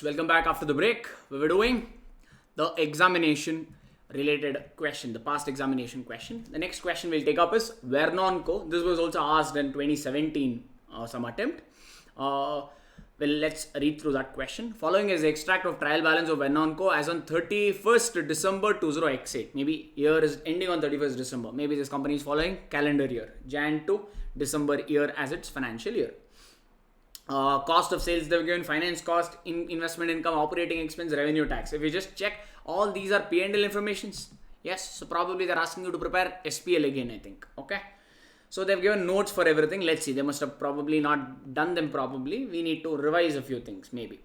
welcome back after the break. We were doing the examination related question, the past examination question. The next question we'll take up is Vernon Co. This was also asked in 2017, some attempt. Well, let's read through that question. Following is the extract of trial balance of Vernon Co. as on 31st December 20x8. Maybe year is ending on 31st December. Maybe this company is following calendar year, Jan to December year as its financial year. Cost of sales they've given, finance cost, investment income, operating expense, revenue tax. If you just check, all these are P&L informations. Yes, so probably they're asking you to prepare SPL again, I think. Okay, so they've given notes for everything. Let's see, they must have probably not done them properly. We need to revise a few things maybe.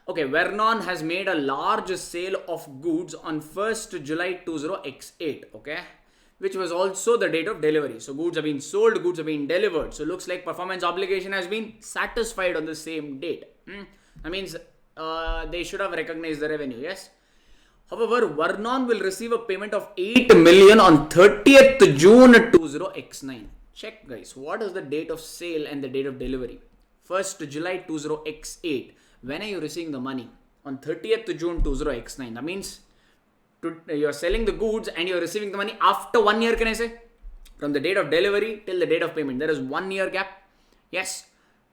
Okay, Vernon has made a large sale of goods on 1st July 20x8. Okay, which was also the date of delivery. So goods have been sold, goods have been delivered. So looks like performance obligation has been satisfied on the same date. That means they should have recognized the revenue, yes. However, Vernon will receive a payment of 8 million on 30th June 20x9. Check guys, what is the date of sale and the date of delivery? 1st July 20x8. When are you receiving the money? On 30th June 20x9. That means you're selling the goods and you're receiving the money after 1 year, can I say? From the date of delivery till the date of payment. There is 1 year gap. Yes.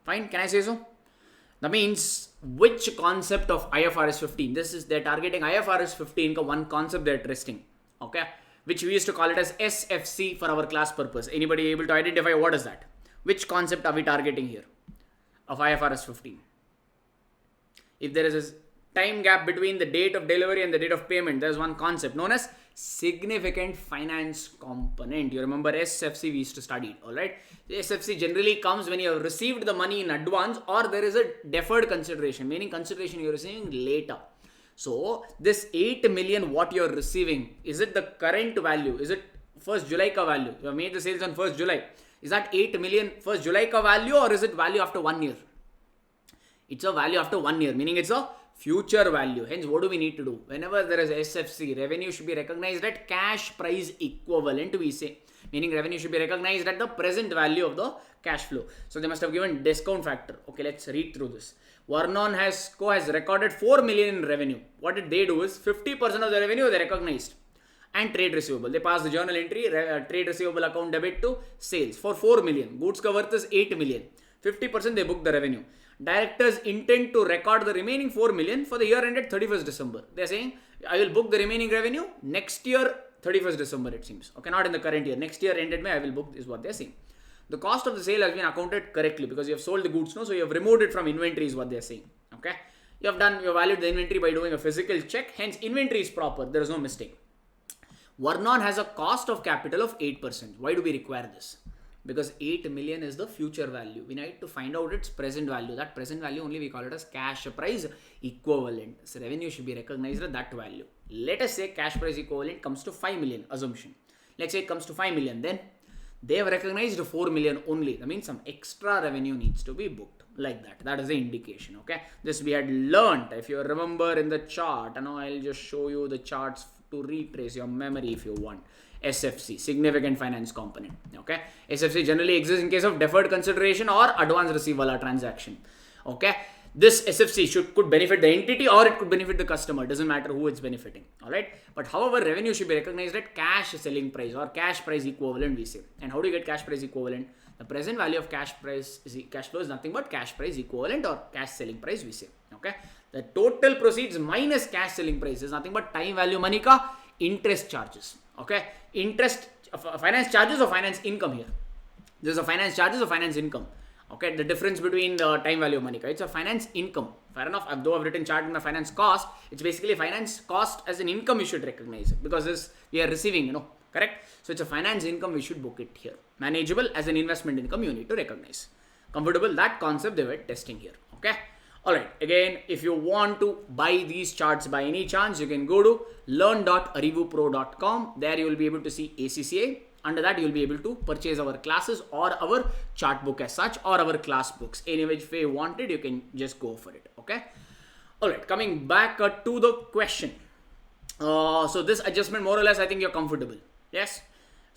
Fine. Can I say so? That means which concept of IFRS 15? They're targeting IFRS 15, one concept they're testing. Okay. Which we used to call it as SFC for our class purpose. Anybody able to identify what is that? Which concept are we targeting here of IFRS 15? If there is a time gap between the date of delivery and the date of payment, there's one concept known as significant finance component. You remember SFC we used to study it, alright? SFC generally comes when you have received the money in advance or there is a deferred consideration, meaning consideration you're receiving later. So this 8 million what you're receiving, is it the current value? Is it 1st July ka value? You have made the sales on 1st July. Is that 8 million 1st July ka value or is it value after 1 year? It's a value after 1 year, meaning it's a future value. Hence, what do we need to do? Whenever there is SFC, revenue should be recognized at cash price equivalent, we say. Meaning revenue should be recognized at the present value of the cash flow. So they must have given discount factor. Okay, let's read through this. Vernon has recorded 4 million in revenue. What did they do is 50% of the revenue they recognized. And trade receivable. They passed the journal entry, trade receivable account debit to sales for 4 million. Goods ka worth is 8 million. 50% they booked the revenue. Directors intend to record the remaining 4 million for the year ended 31st December. They are saying, I will book the remaining revenue next year, 31st December it seems. Okay, not in the current year. Next year ended May, I will book is what they are saying. The cost of the sale has been accounted correctly because you have sold the goods, no? So you have removed it from inventory is what they are saying. Okay, you have valued the inventory by doing a physical check. Hence, inventory is proper. There is no mistake. Vernon has a cost of capital of 8%. Why do we require this? Because 8 million is the future value. We need to find out its present value. That present value only we call it as cash price equivalent. So revenue should be recognized at that value. Let us say cash price equivalent comes to 5 million assumption. Let's say it comes to 5 million. Then they have recognized 4 million only. That means some extra revenue needs to be booked like that. That is the indication. Okay. This we had learnt. If you remember in the chart, and now I'll just show you the charts to retrace your memory if you want. SFC, significant finance component. Okay, SFC generally exists in case of deferred consideration or advance receivable transaction. Okay, this SFC could benefit the entity or it could benefit the customer. It doesn't matter who it's benefiting. All right, but however, revenue should be recognized at cash selling price or cash price equivalent, we say. And how do you get cash price equivalent? The present value of cash flow is nothing but cash price equivalent or cash selling price, we say. Okay, the total proceeds minus cash selling price is nothing but time value money ka interest charges. Okay, interest, finance charges or finance income here. This is a finance charges or finance income. Okay, the difference between the time value of money. It's a finance income. Fair enough. Though I've written chart in the finance cost, it's basically finance cost as an income you should recognize it because this we are receiving, correct? So it's a finance income, we should book it here. Manageable as an investment income, you need to recognize. Comfortable, that concept they were testing here. Okay. Alright, again, if you want to buy these charts by any chance, you can go to learn.arivupro.com. There you will be able to see ACCA. Under that, you will be able to purchase our classes or our chart book as such or our class books. Any which way you want it, you can just go for it. Okay. Alright, coming back to the question. So this adjustment, more or less, I think you're comfortable. Yes.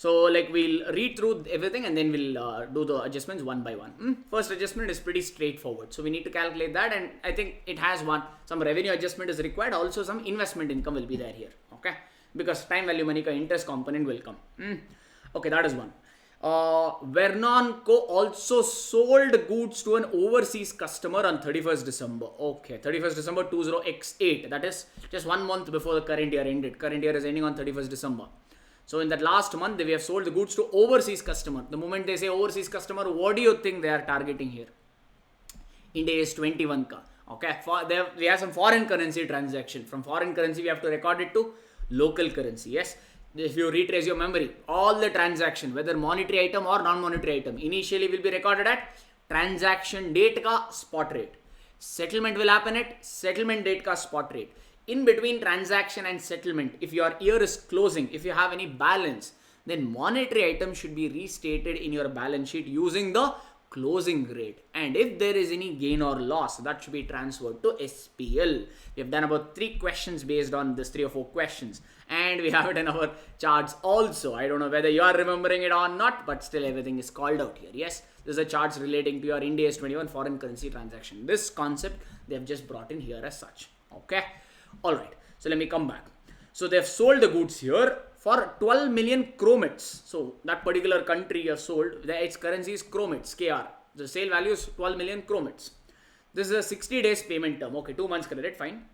So like we'll read through everything and then we'll do the adjustments one by one. First adjustment is pretty straightforward. So we need to calculate that, and I think it has some revenue adjustment is required. Also some investment income will be there here. Okay, because time value money ka interest component will come. Okay, that is one. Vernon Co. also sold goods to an overseas customer on 31st December. Okay, 31st December 20x8. That is just 1 month before the current year ended. Current year is ending on 31st December. So in that last month, they have sold the goods to overseas customer. The moment they say overseas customer, what do you think they are targeting here? India is 21 ka. Okay, we have some foreign currency transaction. From foreign currency, we have to record it to local currency. Yes. If you retrace your memory, all the transaction, whether monetary item or non-monetary item, initially will be recorded at transaction date ka spot rate. Settlement will happen at settlement date ka spot rate. In between transaction and settlement, if your year is closing, if you have any balance, then monetary item should be restated in your balance sheet using the closing rate. And if there is any gain or loss, that should be transferred to SPL. We have done about 3 questions based on this 3 or 4 questions. And we have it in our charts also. I don't know whether you are remembering it or not, but still everything is called out here. Yes, this is a charts relating to your Ind AS 21 foreign currency transaction. This concept they have just brought in here as such. Okay. Alright, so let me come back. So they have sold the goods here for 12 million chromets. So that particular country you have sold, its currency is chromets, KR. The sale value is 12 million chromets. This is a 60 days payment term. Okay, 2 months credit, fine.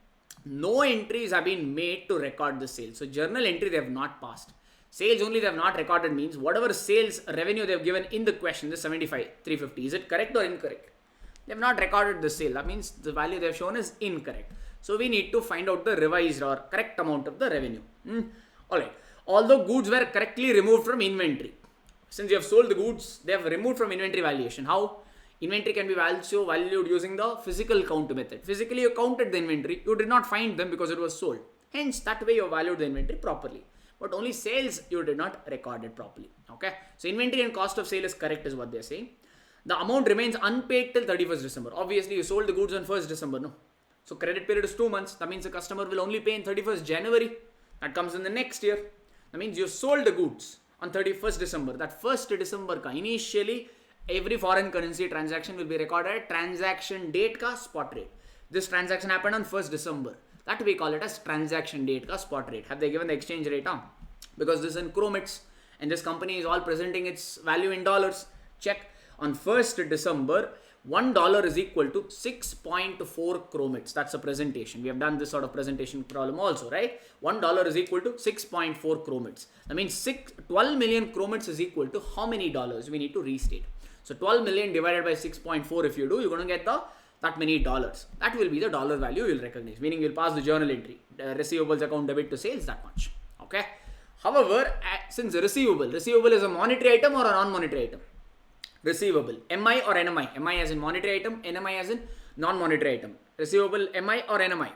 No entries have been made to record the sale. So journal entry they have not passed. Sales only they have not recorded means whatever sales revenue they have given in the question, the 75, 350, is it correct or incorrect? They have not recorded the sale. That means the value they have shown is incorrect. So we need to find out the revised or correct amount of the revenue. Alright. Although goods were correctly removed from inventory. Since you have sold the goods, they have removed from inventory valuation. How? Inventory can be also valued using the physical count method. Physically you counted the inventory. You did not find them because it was sold. Hence that way you valued the inventory properly. But only sales you did not record it properly. Okay. So inventory and cost of sale is correct is what they are saying. The amount remains unpaid till 31st December. Obviously you sold the goods on 1st December. No. So credit period is 2 months. That means the customer will only pay in 31st January. That comes in the next year. That means you sold the goods on 31st December. That 1st December ka initially every foreign currency transaction will be recorded at transaction date ka spot rate. This transaction happened on 1st December. That we call it as transaction date ka spot rate. Have they given the exchange rate? Because this is in chromets and this company is all presenting its value in dollars. Check on 1st December. $1 is equal to 6.4 chromets. That's a presentation. We have done this sort of presentation problem also, right? $1 is equal to 6.4 chromets. That means 12 million chromets is equal to how many dollars? We need to restate. So 12 million divided by 6.4 if you do, you're going to get that many dollars. That will be the dollar value you'll recognize. Meaning you'll pass the journal entry. Receivables account debit to sales, that much. Okay. However, since receivable is a monetary item or a non-monetary item? Receivable, MI or NMI? MI as in monetary item, NMI as in non-monetary item. Receivable, MI or NMI?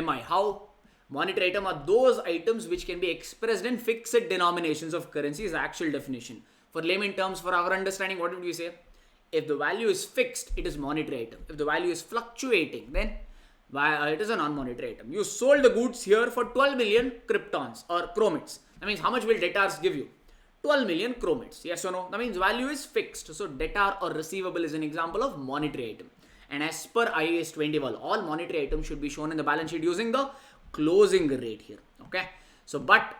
MI. How? Monetary item are those items which can be expressed in fixed denominations of currency is the actual definition. For layman terms, for our understanding, what would we say? If the value is fixed, it is monetary item. If the value is fluctuating, then it is a non-monetary item. You sold the goods here for 12 million kryptons or chromets. That means how much will debtors give you? 12 million chromets. Yes or no? That means value is fixed. So debtor or receivable is an example of monetary item. And as per IAS 21, all monetary items should be shown in the balance sheet using the closing rate here. Okay. So but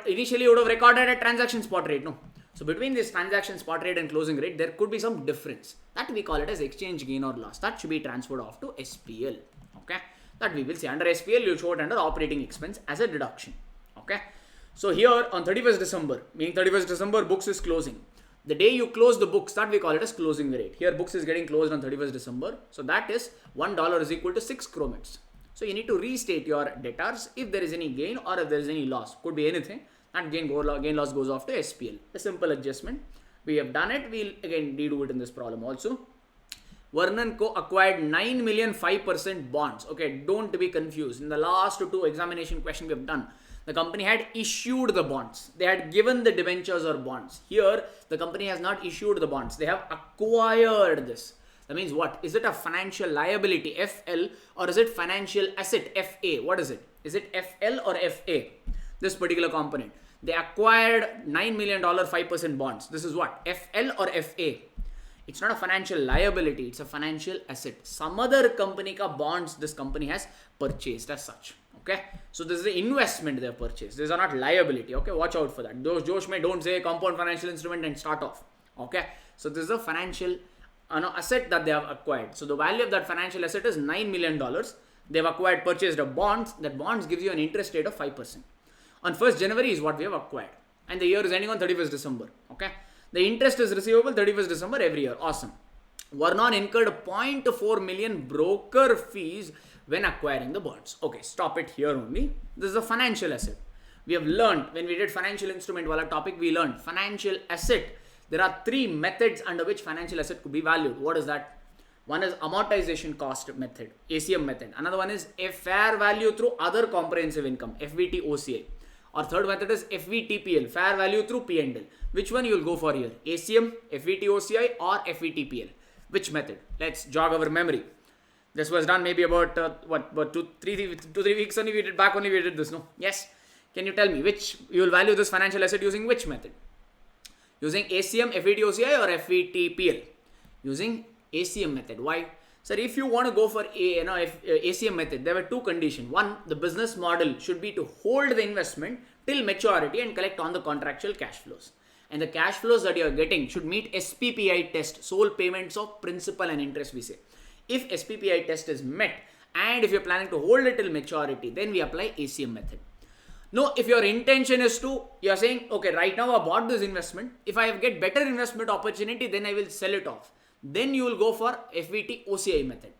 initially you would have recorded a transaction spot rate. No. So between this transaction spot rate and closing rate, there could be some difference. That we call it as exchange gain or loss. That should be transferred off to SPL. Okay. That we will see. Under SPL, you show it under operating expense as a deduction. Okay. So here on 31st December, meaning 31st December, books is closing. The day you close the books, that we call it as closing rate. Here books is getting closed on 31st December. So that is $1 is equal to 6 chromets. So you need to restate your debtors if there is any gain or if there is any loss. Could be anything. That gain loss goes off to SPL. A simple adjustment. We have done it. We'll again redo it in this problem also. Vernon Co. acquired 9 million 5% bonds. Okay, don't be confused. In the last 2 examination question we have done, the company had issued the bonds. They had given the debentures or bonds. Here, the company has not issued the bonds. They have acquired this. That means what? Is it a financial liability, FL, or is it financial asset, FA? What is it? Is it FL or FA? This particular component. They acquired $9 million 5% bonds. This is what? FL or FA? It's not a financial liability, it's a financial asset. Some other company ka bonds this company has purchased as such. Okay, so this is the investment they have purchased. These are not liability. Okay, watch out for that. Those Josh may don't say compound financial instrument and start off. Okay, so this is a financial asset that they have acquired. So the value of that financial asset is $9 million. They have acquired, purchased a bonds. That bonds gives you an interest rate of 5%. On 1st January is what we have acquired, and the year is ending on 31st December. Okay, the interest is receivable 31st December every year. Awesome. Vernon incurred 0.4 million broker fees when acquiring the bonds. Okay, stop it here only. This is a financial asset. We have learned when we did financial instrument wala topic, we learned financial asset. There are 3 methods under which financial asset could be valued. What is that? One is amortization cost method, ACM method. Another one is a fair value through other comprehensive income, FVT OCI. Or third method is FVTPL, fair value through P&L. Which one you will go for here? ACM, FVT OCI or FVTPL? Which method? Let's jog our memory. This was done maybe about 2-3 weeks only. We did this. No? Yes. Can you tell me which you will value this financial asset using which method? Using ACM, FVT OCI or FVTPL? Using ACM method. Why? Sir, if you want to go for ACM method, there were 2 conditions. One, the business model should be to hold the investment till maturity and collect on the contractual cash flows. And the cash flows that you are getting should meet SPPI test, sole payments of principal and interest we say. If SPPI test is met and if you're planning to hold it till maturity, then we apply ACM method. No, if your intention is to, you're saying, okay, right now I bought this investment. If I get better investment opportunity, then I will sell it off. Then you will go for FVT OCI method.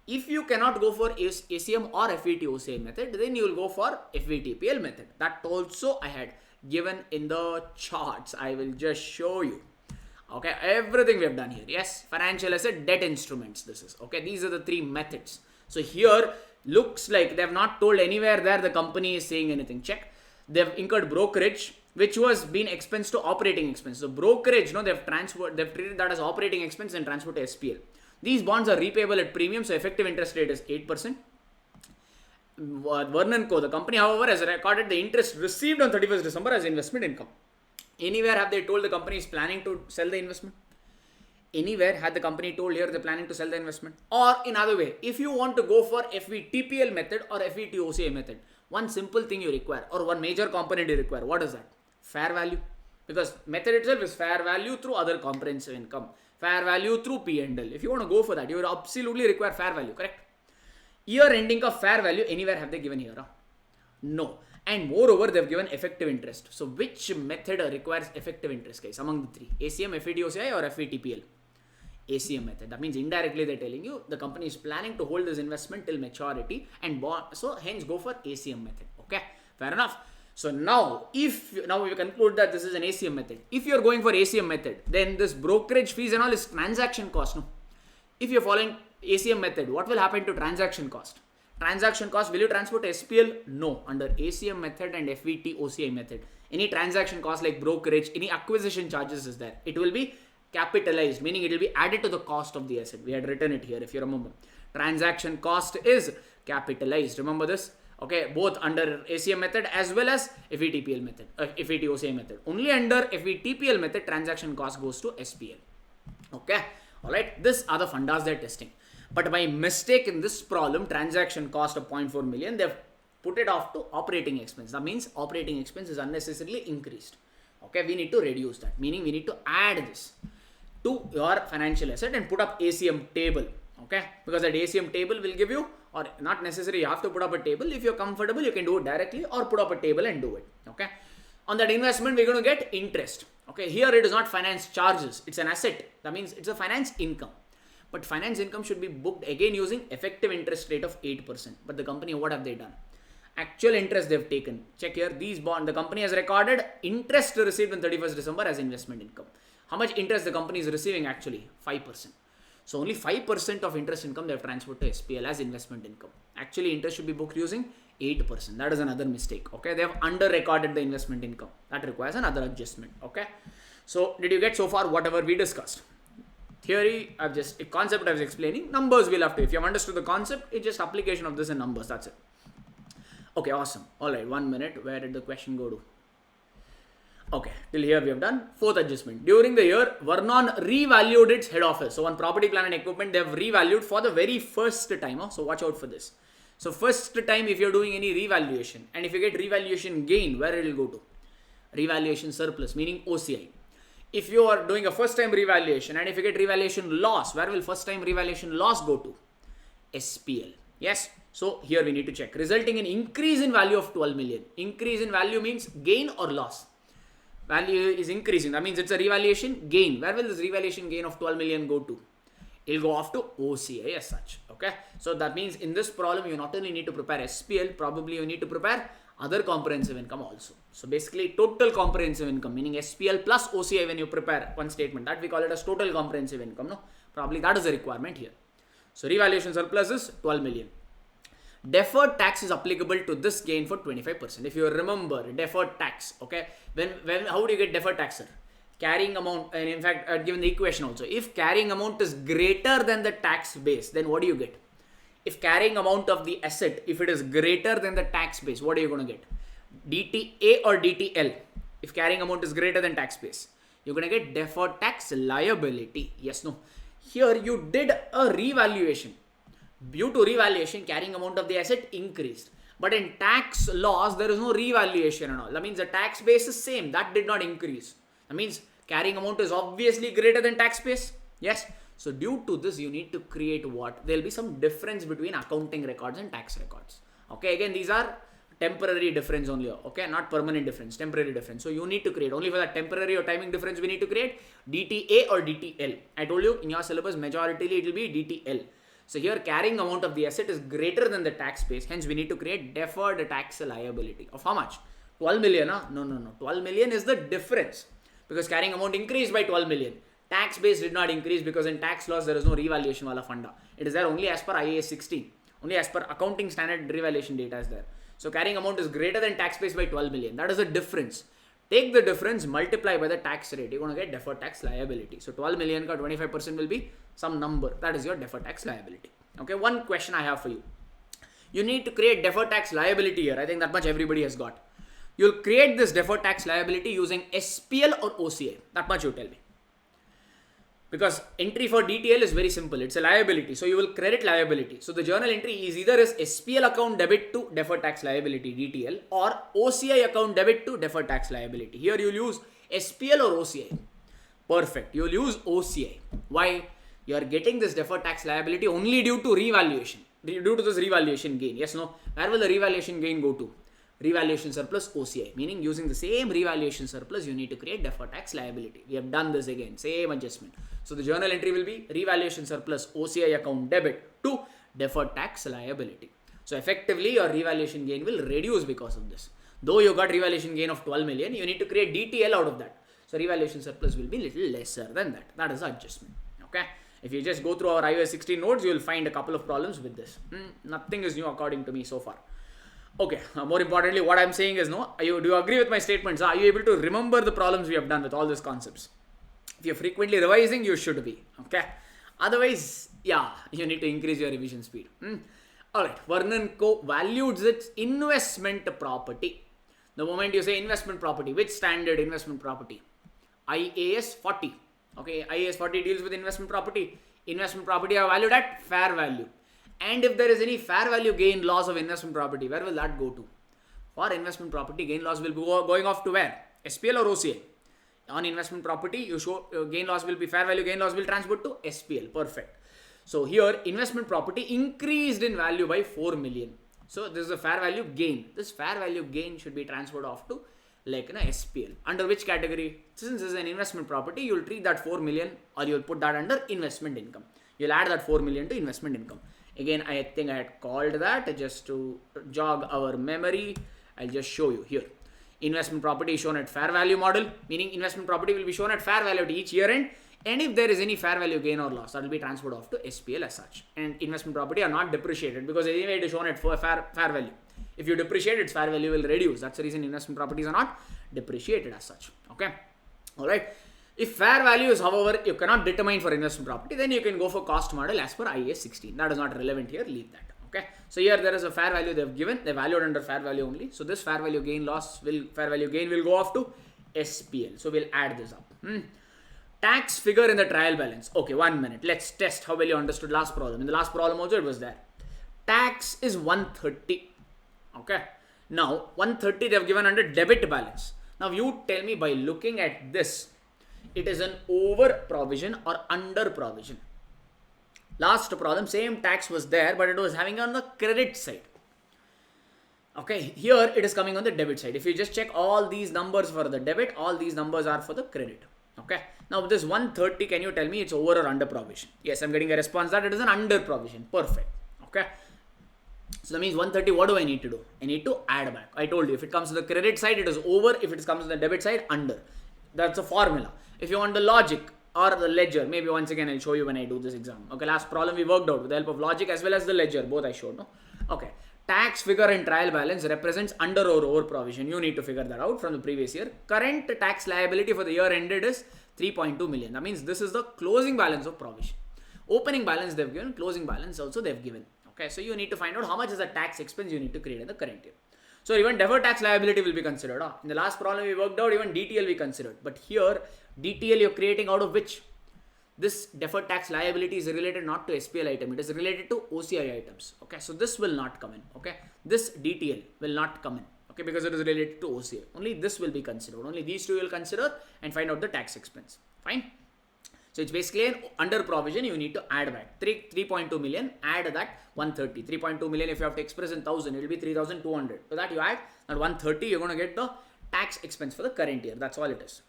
If you cannot go for ACM or FVT OCI method, then you will go for FVTPL method. That also I had given in the charts. I will just show you. Okay, everything we have done here. Yes, financial asset, debt instruments. This is okay. These are the 3 methods. So here looks like they have not told anywhere there the company is saying anything. Check. They have incurred brokerage, which was being expense to operating expense. So brokerage, no, they've treated that as operating expense and transferred to SPL. These bonds are repayable at premium, so effective interest rate is 8%. Vernon Co, the company, however, has recorded the interest received on 31st December as investment income. Anywhere have they told the company is planning to sell the investment? Anywhere had the company told here they're planning to sell the investment? Or in other way, if you want to go for FVTPL method or FVTOCA method, one simple thing you require or one major component you require. What is that? Fair value. Because method itself is fair value through other comprehensive income. Fair value through P&L. If you want to go for that, you will absolutely require fair value, correct? Year ending of fair value, anywhere have they given here? Huh? No. And moreover, they've given effective interest. So which method requires effective interest, guys, among the 3? ACM, FVTOCI or FVTPL? ACM method. That means indirectly they're telling you the company is planning to hold this investment till maturity and so hence go for ACM method. Okay, fair enough. So now now we conclude that this is an ACM method. If you're going for ACM method, then this brokerage fees and all is transaction cost. No? If you're following ACM method, what will happen to transaction cost? Transaction cost, will you transfer to SPL? No. Under ACM method and FVT OCI method, any transaction cost like brokerage, any acquisition charges is there. It will be capitalized, meaning it will be added to the cost of the asset. We had written it here if you remember. Transaction cost is capitalized. Remember this? Okay, both under ACM method as well as FVTPL method, FVT OCI method. Only under FVTPL method, transaction cost goes to SPL. Okay, alright. These are the fundas they're testing. But by mistake in this problem, transaction cost of 0.4 million, they've put it off to operating expense. That means operating expense is unnecessarily increased. Okay, we need to reduce that. Meaning we need to add this to your financial asset and put up ACM table. Okay, because that ACM table will give you, or not necessarily you have to put up a table. If you're comfortable, you can do it directly or put up a table and do it. Okay, on that investment, we're going to get interest. Okay, here it is not finance charges. It's an asset. That means it's a finance income. But finance income should be booked again using effective interest rate of 8%. But the company, what have they done? Actual interest they've taken. Check here, these bonds, the company has recorded interest received on 31st December as investment income. How much interest the company is receiving actually? 5%. So only 5% of interest income they have transferred to SPL as investment income. Actually, interest should be booked using 8%. That is another mistake. Okay, they have under recorded the investment income. That requires another adjustment. Okay. So did you get so far whatever we discussed? Theory, concept I was explaining. Numbers we'll have to. If you have understood the concept, it's just application of this in numbers. That's it. Okay, awesome. All right, 1 minute. Where did the question go to? Okay, till here we have done. Fourth adjustment. During the year, Vernon revalued its head office. So on property, plant and equipment, they have revalued for the very first time. So watch out for this. So first time if you're doing any revaluation, and if you get revaluation gain, where it will go to? Revaluation surplus, meaning OCI. If you are doing a first time revaluation, and if you get revaluation loss, where will first time revaluation loss go to? SPL. Yes. So here we need to check. Resulting in increase in value of 12 million. Increase in value means gain or loss. Value is increasing. That means it's a revaluation gain. Where will this revaluation gain of 12 million go to? It will go off to OCI as such. Okay. So that means in this problem, you not only need to prepare SPL, probably you need to prepare other comprehensive income also. So basically total comprehensive income, meaning SPL plus OCI when you prepare one statement. That we call it as total comprehensive income. No, probably that is a requirement here. So revaluation surplus is 12 million. Deferred tax is applicable to this gain for 25%. If you remember deferred tax, okay, when how do you get deferred tax, sir? Carrying amount, and in fact, I've given the equation also. If carrying amount is greater than the tax base, then what do you get? If carrying amount of the asset, if it is greater than the tax base, what are you going to get? DTA or DTL? If carrying amount is greater than tax base, you're going to get deferred tax liability. Yes, no. Here you did a revaluation. Due to revaluation, carrying amount of the asset increased. But in tax laws, there is no revaluation and all. That means the tax base is same. That did not increase. That means carrying amount is obviously greater than tax base. Yes. So due to this, you need to create what? There will be some difference between accounting records and tax records. Okay. Again, these are temporary difference only. Okay. Not permanent difference, temporary difference. So you need to create only for that temporary or timing difference. We need to create DTA or DTL. I told you in your syllabus, majoritarily it will be DTL. So here carrying amount of the asset is greater than the tax base. Hence we need to create deferred tax liability of how much? 12 million. Huh? No. 12 million is the difference because carrying amount increased by 12 million. Tax base did not increase because in tax laws there is no revaluation wala funda. It is there only as per IAS 16. Only as per accounting standard revaluation data is there. So carrying amount is greater than tax base by 12 million. That is the difference. Take the difference, multiply by the tax rate. You're going to get deferred tax liability. So 12 million ka 25% will be some number. That is your deferred tax liability. Okay, one question I have for you. You need to create deferred tax liability here. I think that much everybody has got. You'll create this deferred tax liability using SPL or OCI. That much you tell me. Because entry for DTL is very simple. It's a liability. So you will credit liability. So the journal entry is either as SPL account debit to deferred tax liability DTL or OCI account debit to deferred tax liability. Here you'll use SPL or OCI. Perfect. You'll use OCI. Why? You are getting this deferred tax liability only due to revaluation. Due to this revaluation gain. Yes, no. Where will the revaluation gain go to? Revaluation surplus OCI. Meaning using the same revaluation surplus, you need to create deferred tax liability. We have done this again. Same adjustment. So the journal entry will be revaluation surplus OCI account debit to deferred tax liability. So effectively your revaluation gain will reduce because of this. Though you got revaluation gain of 12 million, you need to create DTL out of that. So revaluation surplus will be little lesser than that. That is the adjustment. Okay. If you just go through our iOS 16 notes, you will find a couple of problems with this. Nothing is new according to me so far. Okay, more importantly, what I'm saying is do you agree with my statements? Are you able to remember the problems we have done with all these concepts? If you're frequently revising, you should be. Okay. Otherwise, yeah, you need to increase your revision speed. Alright, Vernon Co. valued its investment property. The moment you say investment property, which standard investment property? IAS 40. Okay, IAS 40 deals with investment property. Investment property are valued at fair value. And if there is any fair value gain loss of investment property, where will that go to? For investment property, gain loss will be going off to where? SPL or OCI? On investment property, you show gain loss will be fair value, gain loss will transport to SPL. Perfect. So here, investment property increased in value by 4 million. So this is a fair value gain. This fair value gain should be transferred off to SPL. Under which category? Since this is an investment property, you will treat that 4 million or you will put that under investment income. You will add that 4 million to investment income. Again, I think I had called that just to jog our memory. I'll just show you here. Investment property is shown at fair value model, meaning investment property will be shown at fair value at each year end. And if there is any fair value gain or loss, that will be transferred off to SPL as such. And investment property are not depreciated because anyway it is shown at fair value. If you depreciate, its fair value will reduce. That's the reason investment properties are not depreciated as such. Okay. Alright. If fair value is, however, you cannot determine for investment property, then you can go for cost model as per IAS 16. That is not relevant here. Leave that. Okay. So here there is a fair value they have given. They valued under fair value only. So this fair value gain will go off to SPL. So we'll add this up. Tax figure in the trial balance. Okay, 1 minute. Let's test how well you understood last problem. In the last problem also it was there. Tax is 130. Okay. Now 130 they have given under debit balance. Now you tell me by looking at this, it is an over provision or under provision. Last problem, same tax was there, but it was having on the credit side. Okay, here it is coming on the debit side. If you just check all these numbers for the debit, all these numbers are for the credit. Okay, now this 130, can you tell me it's over or under provision? Yes, I'm getting a response that it is an under provision. Perfect. Okay, so that means 130, what do I need to do? I need to add back. I told you, if it comes to the credit side, it is over. If it comes to the debit side, under. That's a formula. If you want the logic or the ledger, maybe once again I'll show you when I do this exam. Okay, last problem we worked out with the help of logic as well as the ledger, both I showed. No? Okay, tax figure in trial balance represents under or over provision. You need to figure that out from the previous year. Current tax liability for the year ended is 3.2 million. That means this is the closing balance of provision. Opening balance they've given, closing balance also they've given. Okay, so you need to find out how much is the tax expense you need to create in the current year. So even deferred tax liability will be considered. In the last problem we worked out, even DTL we considered. But here, DTL you're creating out of which? This deferred tax liability is related not to SPL item. It is related to OCI items. Okay, so this will not come in. Okay, this DTL will not come in. Okay, because it is related to OCI. Only this will be considered. Only these two you will consider and find out the tax expense. Fine. So it's basically an under provision. You need to add back 3.2 million. Add that 130. 3.2 million. If you have to express in 1000, it will be 3,200. So that you add that 130. You're going to get the tax expense for the current year. That's all it is.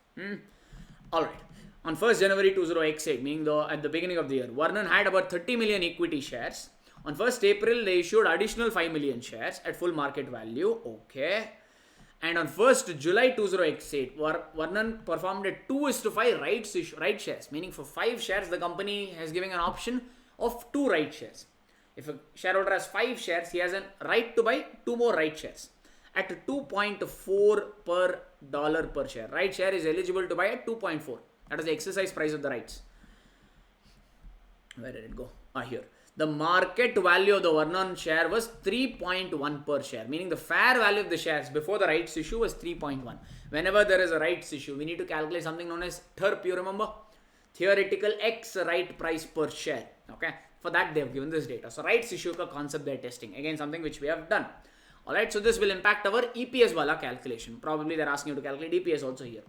All right. On 1st January 20x8, meaning at the beginning of the year, Vernon had about 30 million equity shares. On 1st April, they issued additional 5 million shares at full market value. Okay. And on 1st July 20x8, Vernon performed a 2:5 right shares, meaning for 5 shares, the company has given an option of 2 right shares. If a shareholder has 5 shares, he has a right to buy 2 more right shares at 2.4 per dollar per share. Right share is eligible to buy at 2.4. That is the exercise price of the rights. Where did it go? Here. The market value of the Vernon share was 3.1 per share, meaning the fair value of the shares before the rights issue was 3.1. Whenever there is a rights issue, we need to calculate something known as TERP, you remember? Theoretical X right price per share. Okay, for that they have given this data. So rights issue ka concept they are testing. Again, something which we have done. Alright, so this will impact our EPS wala calculation. Probably they are asking you to calculate EPS also here.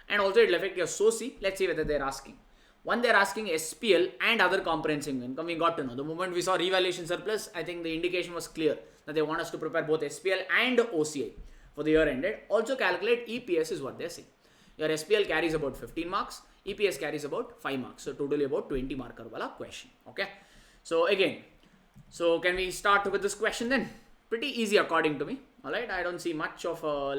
And also it will affect your SOCI. Let's see whether they are asking. One, they are asking SPL and other comprehensive income. We got to know. The moment we saw revaluation surplus, I think the indication was clear that they want us to prepare both SPL and OCI for the year ended. Also calculate EPS is what they are saying. Your SPL carries about 15 marks. EPS carries about 5 marks. So totally about 20 marker wala question. Okay. So again, so can we start with this question then? Pretty easy according to me. Alright. I don't see much of a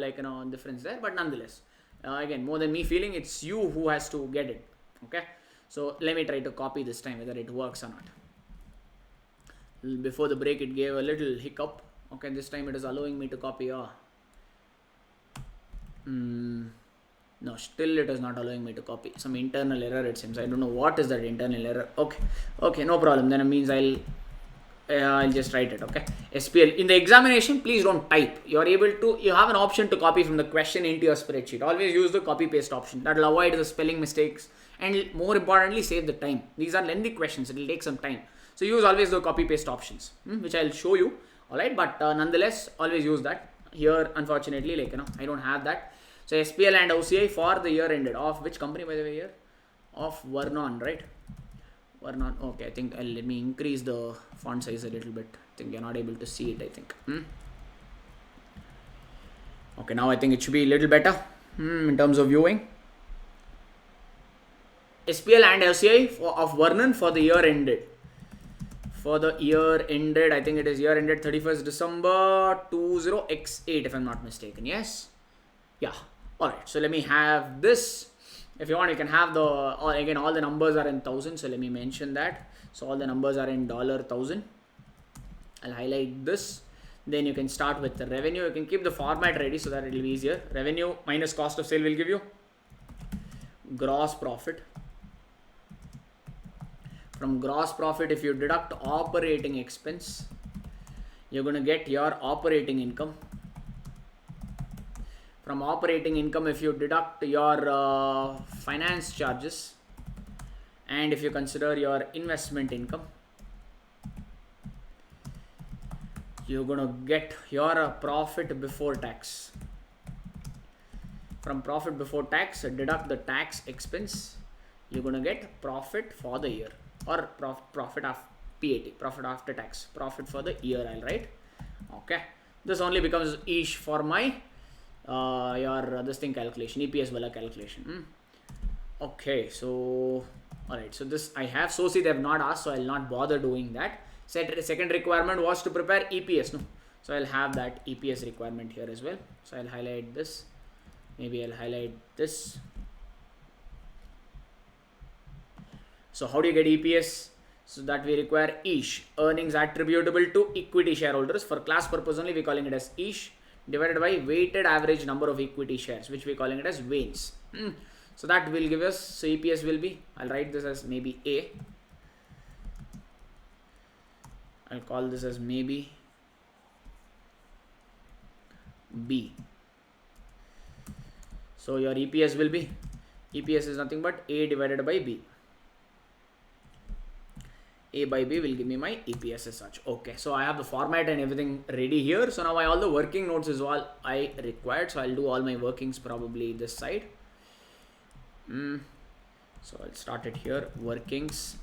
difference there, but nonetheless, again, more than me feeling, it's you who has to get it. Okay. So let me try to copy this time whether it works or not. Before the break it gave a little hiccup. Okay, this time it is allowing me to copy. No, still it is not allowing me to copy. Some internal error it seems. I don't know what is that internal error. Okay, no problem. Then it means I'll just write it. Okay, SPL in the examination, please don't type. You have an option to copy from the question into your spreadsheet. Always use the copy paste option. That will avoid the spelling mistakes and more importantly save the time. These are lengthy questions. It will take some time. So use always the copy paste options, which I'll show you. Alright, but nonetheless, always use that. Here, unfortunately, I don't have that. So SPL and OCI for the year ended. Of which company by the way here? Of Vernon, right? Vernon. Okay, I think let me increase the font size a little bit. I think you're not able to see it, I think. Okay, now I think it should be a little better in terms of viewing. SPL and OCI of Vernon for the year ended. For the year ended, I think it is year ended 31st December 20x8 if I'm not mistaken. Yes? Yeah. Alright, so let me have this. If you want, you can have again, all the numbers are in 1000. So let me mention that. So all the numbers are in $1,000. I'll highlight this. Then you can start with the revenue. You can keep the format ready so that it will be easier. Revenue minus cost of sale will give you gross profit. From gross profit, if you deduct operating expense, you're going to get your operating income. from operating income, if you deduct your finance charges and if you consider your investment income, you're gonna get your profit before tax. From profit before tax, deduct the tax expense, you're gonna get profit for the year, or profit after PAT, profit after tax, profit for the year, I'll write. Okay, this only becomes ish for my your this thing calculation, EPS wala calculation. Okay, so alright, so this I have, so see they have not asked, so I'll not bother doing that. Second requirement was to prepare EPS, no, so I'll have that EPS requirement here as well. So I'll highlight this, maybe I'll highlight this. So how do you get EPS? So that we require ish, earnings attributable to equity shareholders. For class purpose only, we're calling it as ish, divided by weighted average number of equity shares, which we're calling it as WANES. So that will give us, so EPS will be, I'll write this as maybe A. I'll call this as maybe B. So your EPS will be, EPS is nothing but A divided by B. A by B will give me my EPS as such. Okay, so I have the format and everything ready here. So now all the working notes is all I required. So I'll do all my workings probably this side. So I'll start it here, workings.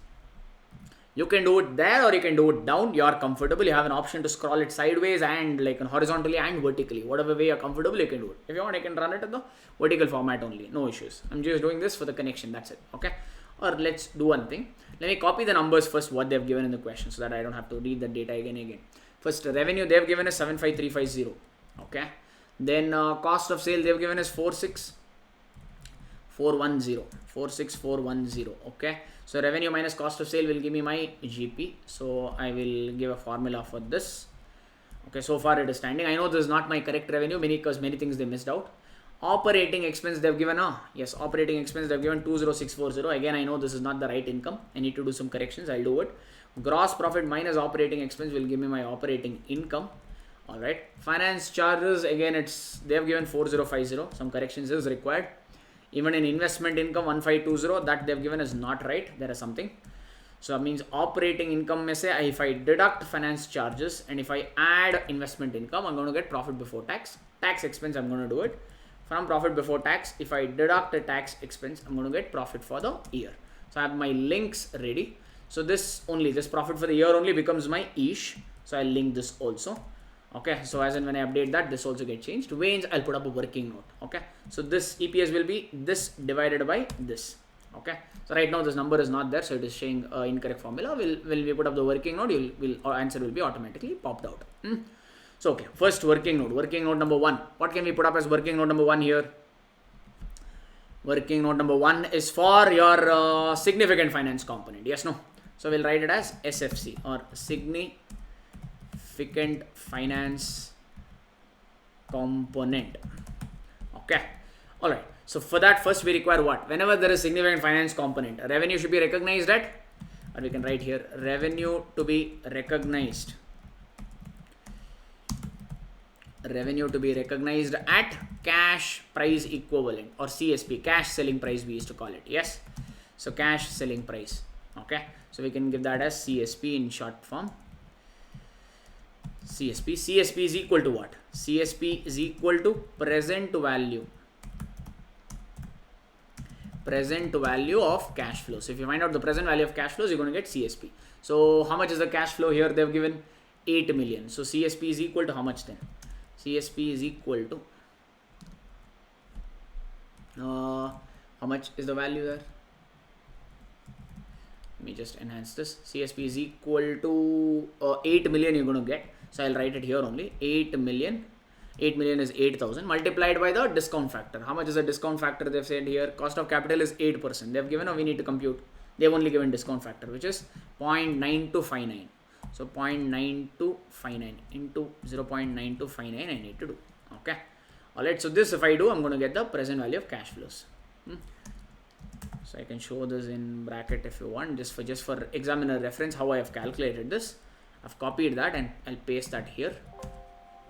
You can do it there or you can do it down. You are comfortable. You have an option to scroll it sideways and like horizontally and vertically. Whatever way you're comfortable, you can do it. If you want, I can run it in the vertical format only. No issues. I'm just doing this for the connection. That's it. Okay. Or let's do one thing. Let me copy the numbers first, what they've given in the question, so that I don't have to read the data again. First, revenue they've given is 75350. Okay. Then cost of sale they've given is 46410. Okay. So revenue minus cost of sale will give me my GP. So I will give a formula for this. Okay. So far it is standing. I know this is not my correct revenue because many things they missed out. Operating expense they've given yes, operating expense they've given 20640. Again, I know this is not the right income. I need to do some corrections. I'll do it. Gross profit minus operating expense will give me my operating income. Alright. Finance charges, again they've given 4050. Some corrections is required. Even in investment income 1520, that they've given is not right. There is something. So that means operating income may say if I deduct finance charges and if I add investment income, I'm going to get profit before tax. Tax expense, I'm going to do it. From profit before tax, if I deduct a tax expense, I'm going to get profit for the year. So I have my links ready. So this profit for the year only becomes my ish. So I'll link this also. Okay. So as and when I update that, this also get changed. WANES, I'll put up a working note. Okay. So this EPS will be this divided by this. Okay. So right now this number is not there. So it is showing incorrect formula. When we put up the working note, our answer will be automatically popped out. So, okay, first working note number 1. What can we put up as working note number 1 here? Working note number 1 is for your significant finance component. Yes, no? So, we'll write it as SFC or significant finance component. Okay. All right. So, for that first we require what? Whenever there is significant finance component, revenue should be recognized at, or we can write here, revenue to be recognized. Revenue to be recognized at cash price equivalent or CSP, cash selling price we used to call it. Yes. So cash selling price. Okay. So we can give that as CSP in short form. CSP. CSP is equal to what? CSP is equal to present value. Present value of cash flows. So if you find out the present value of cash flows, you're going to get CSP. So how much is the cash flow here? They've given 8 million. So CSP is equal to how much then? CSP is equal to how much is the value there? Let me just enhance this. CSP is equal to 8 million you're going to get. So I'll write it here only. 8 million. 8 million is 8,000 multiplied by the discount factor. How much is the discount factor? They've said here cost of capital is 8%. They've given, we need to compute. They've only given discount factor, which is 0.9259. So 0.9259 into 0.9259 I need to do. Okay. Alright. So this if I do, I'm going to get the present value of cash flows. So I can show this in bracket if you want, just for examiner reference how I have calculated this. I've copied that and I'll paste that here.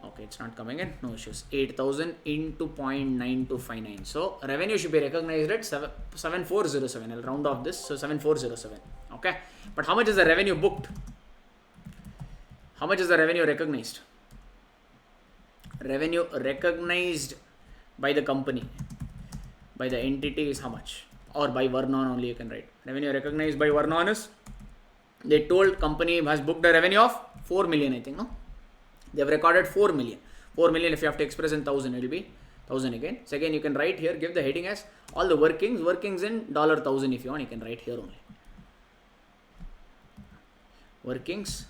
Okay. Okay, it's not coming in. No issues. 8,000 into 0.9259. So revenue should be recognized at 7407. I'll round off this. So 7407. Okay. But how much is the revenue booked? How much is the revenue recognized? Revenue recognized by the company, by the entity is how much? Or by Vernon only you can write. Revenue recognized by Vernon is, they told company has booked a revenue of 4 million, I think, no? They have recorded 4 million. 4 million, if you have to express in 1000, it will be 1000 again. So again, you can write here, give the heading as all the workings in $1,000 if you want, you can write here only. Workings,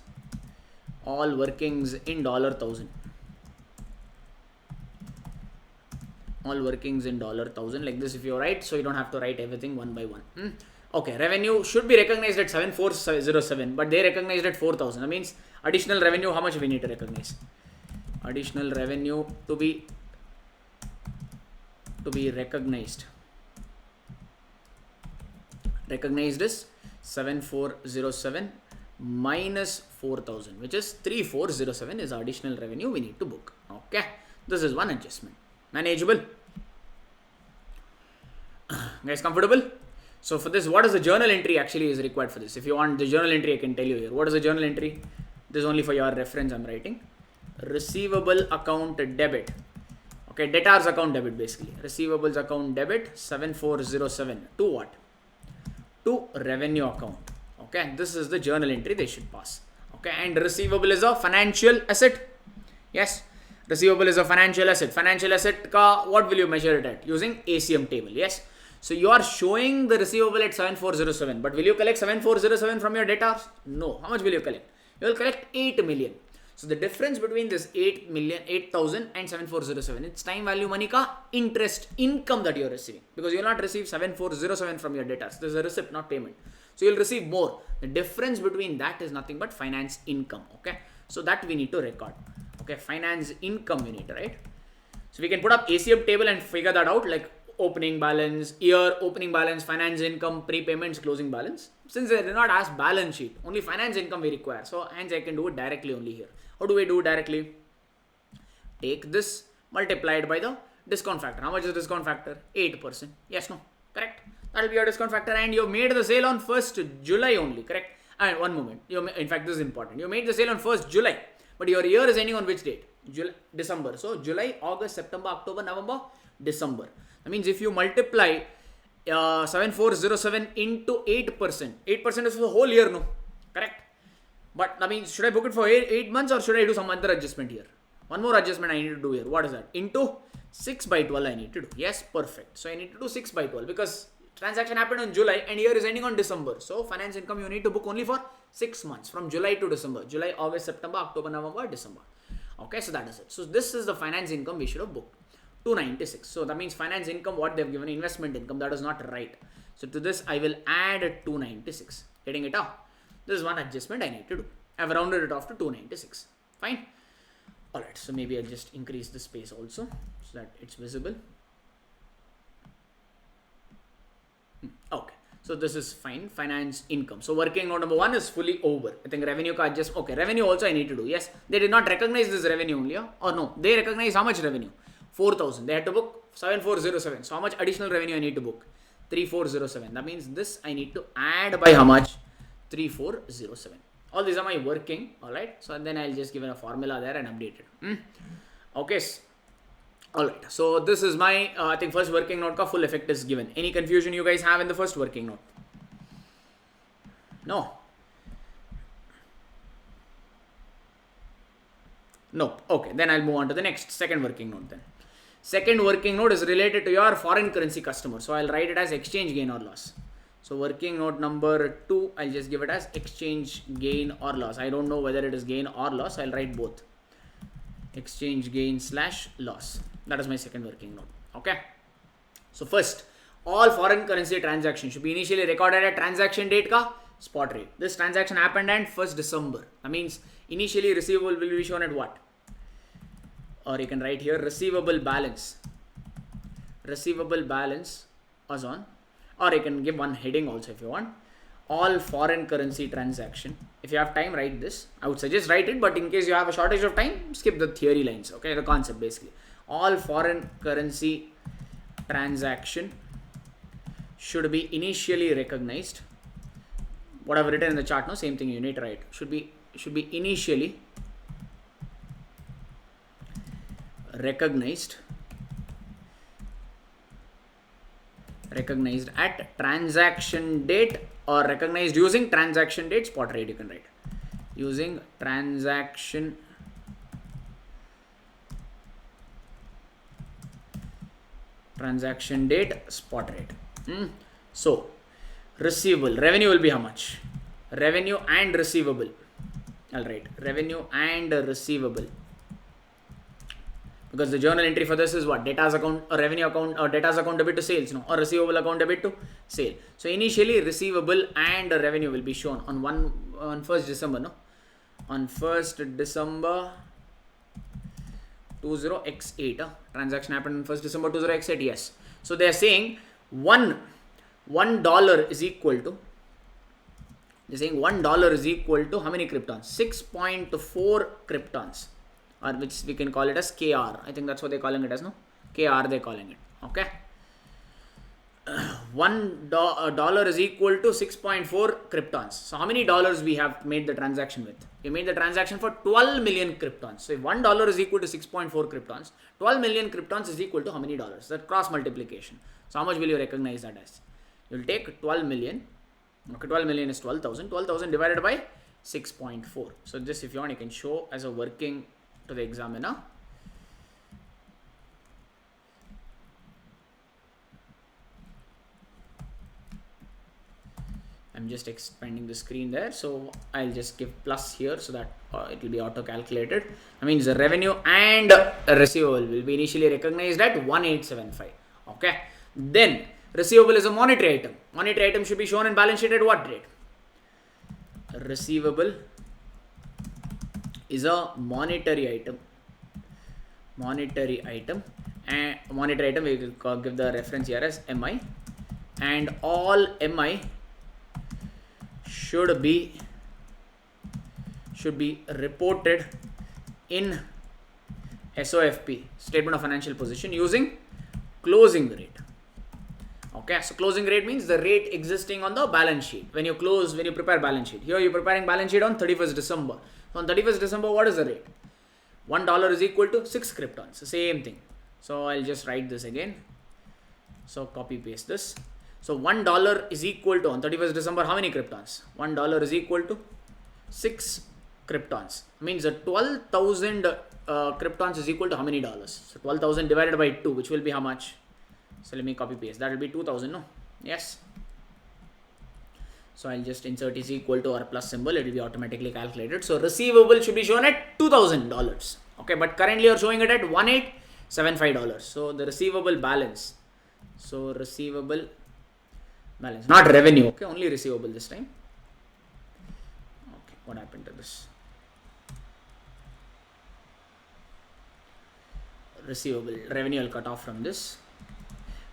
all workings in $1,000. All workings in $1,000 like this if you write, so you don't have to write everything one by one. Okay, revenue should be recognized at 7407, but they recognized at 4,000. That means additional revenue, how much we need to recognize? Additional revenue to be recognized. Recognized is 7407 minus 4,000, which is 3407 is additional revenue we need to book. Okay, this is one adjustment. Manageable. Guys, comfortable? So for this, what is the journal entry actually is required for this? If you want the journal entry, I can tell you here. What is the journal entry? This is only for your reference I'm writing. Receivable account debit. Okay, debtors account debit basically. Receivables account debit 7407. To what? To revenue account. Okay, this is the journal entry they should pass. Okay, and receivable is a financial asset. Yes. Receivable is a financial asset. Financial asset ka what will you measure it at? Using ACM table. Yes. So you are showing the receivable at 7407, but will you collect 7407 from your debtors? No. How much will you collect? You will collect 8 million. So the difference between this 8,000 and 7407, it's time value money ka interest income that you are receiving, because you will not receive 7407 from your debtors. This is a receipt, not payment. So you will receive more. The difference between that is nothing but finance income. Okay. So that we need to record. Okay, finance income we need, right? So we can put up ACM table and figure that out, like opening balance, year opening balance, finance income, prepayments, closing balance. Since they did not ask balance sheet, only finance income we require. So hence I can do it directly only here. How do we do it directly? Take this multiplied by the discount factor. How much is discount factor? 8%. Yes, no? Correct. That will be your discount factor, and you made the sale on 1st July only, correct? And one moment. In fact, this is important. You made the sale on 1st July. But your year is ending on which date? December. So July, August, September, October, November, December. That means if you multiply 7407 into 8%, 8% is for the whole year, no? Correct? But that means, should I book it for 8 months or should I do some other adjustment here? One more adjustment I need to do here. What is that? Into 6 by 12 I need to do. Yes, perfect. So I need to do 6 by 12 because transaction happened on July and year is ending on December. So finance income you need to book only for 6 months from July to December. July, August, September, October, November, December. Okay, so that is it. So this is the finance income we should have booked. 296. So that means finance income, what they have given, investment income, that is not right. So to this I will add 296. Getting it out? This is one adjustment I need to do. I have rounded it off to 296. Fine. Alright, so maybe I'll just increase the space also so that it's visible. Okay, so this is fine. Finance income. So working note number 1 is fully over. I think revenue ka adjust. Okay, revenue also I need to do. Yes, they did not recognize this revenue only. Or no, they recognize how much revenue? 4,000. They had to book 7407. So how much additional revenue I need to book? 3407. That means this I need to add by how much? 3407. All these are my working. Alright, so then I'll just give it a formula there and update it. Okay. Alright, so this is my, I think first working note ka full effect is given. Any confusion you guys have in the first working note? No. No. Okay, then I'll move on to the next second working note then. Second working note is related to your foreign currency customer. So I'll write it as exchange gain or loss. So working note number 2, I'll just give it as exchange gain or loss. I don't know whether it is gain or loss. I'll write both. Exchange gain / loss. That is my second working note. Okay. So first, all foreign currency transactions should be initially recorded at transaction date ka spot rate. This transaction happened on 1st December. That means initially receivable will be shown at what? Or you can write here receivable balance. Receivable balance was on. Or you can give one heading also if you want. all foreign currency transaction. If you have time, write this. I would suggest write it, but in case you have a shortage of time, skip the theory lines. Okay, the concept basically. All foreign currency transaction should be initially recognized. What I've written in the chart, no, same thing you need to write. Should be initially recognized at transaction date, or recognized using transaction date spot rate. You can write using transaction date spot rate. So receivable revenue will be how much? Revenue and receivable. I'll write revenue and receivable, because the journal entry for this is what? Debtors account or revenue account, or debtors account debit to sales, no, or receivable account debit to sale. So initially receivable and revenue will be shown on 1st December, no, on 1st December 20x8. Transaction happened on 1st December 20x8. Yes. So they are saying $1 is equal to. They're saying $1 is equal to how many kryptons? 6.4 kryptons, or which we can call it as KR. I think that's what they're calling it as, no? KR they're calling it. Okay. $1 is equal to 6.4 kryptons. So how many dollars we have made the transaction with? We made the transaction for 12 million kryptons. So if $1 is equal to 6.4 kryptons, 12 million kryptons is equal to how many dollars? That cross multiplication. So how much will you recognize that as? You'll take 12 million. Okay, 12 million is 12,000. 12,000 divided by 6.4. So this, if you want, you can show as a working to the examiner. I'm just expanding the screen there, so I'll just give plus here so that it will be auto calculated. That means the revenue and receivable will be initially recognized at 1875. Okay, then receivable is a monetary item. Monetary item should be shown in balance sheet at what rate? Receivable is a monetary item. Monetary item, and monetary item we will give the reference here as MI, and all MI should be reported in SOFP, statement of financial position, using closing rate. Okay, so closing rate means the rate existing on the balance sheet when you prepare balance sheet. Here you're preparing balance sheet on 31st December. So on 31st December, what is the rate? $1 is equal to 6 kryptons. So same thing. So I'll just write this again. So copy paste this. So $1 is equal to, on 31st December, how many kryptons? $1 is equal to 6 kryptons. Means that 12,000 kryptons is equal to how many dollars? So 12,000 divided by 2, which will be how much? So let me copy paste. That will be 2,000, no? Yes. So I'll just insert is equal to or plus symbol. It will be automatically calculated. So receivable should be shown at $2,000. Okay, but currently you're showing it at $1,875. So the receivable balance. So receivable balance, not revenue. Okay, only receivable this time. Okay, what happened to this? Receivable, revenue will cut off from this.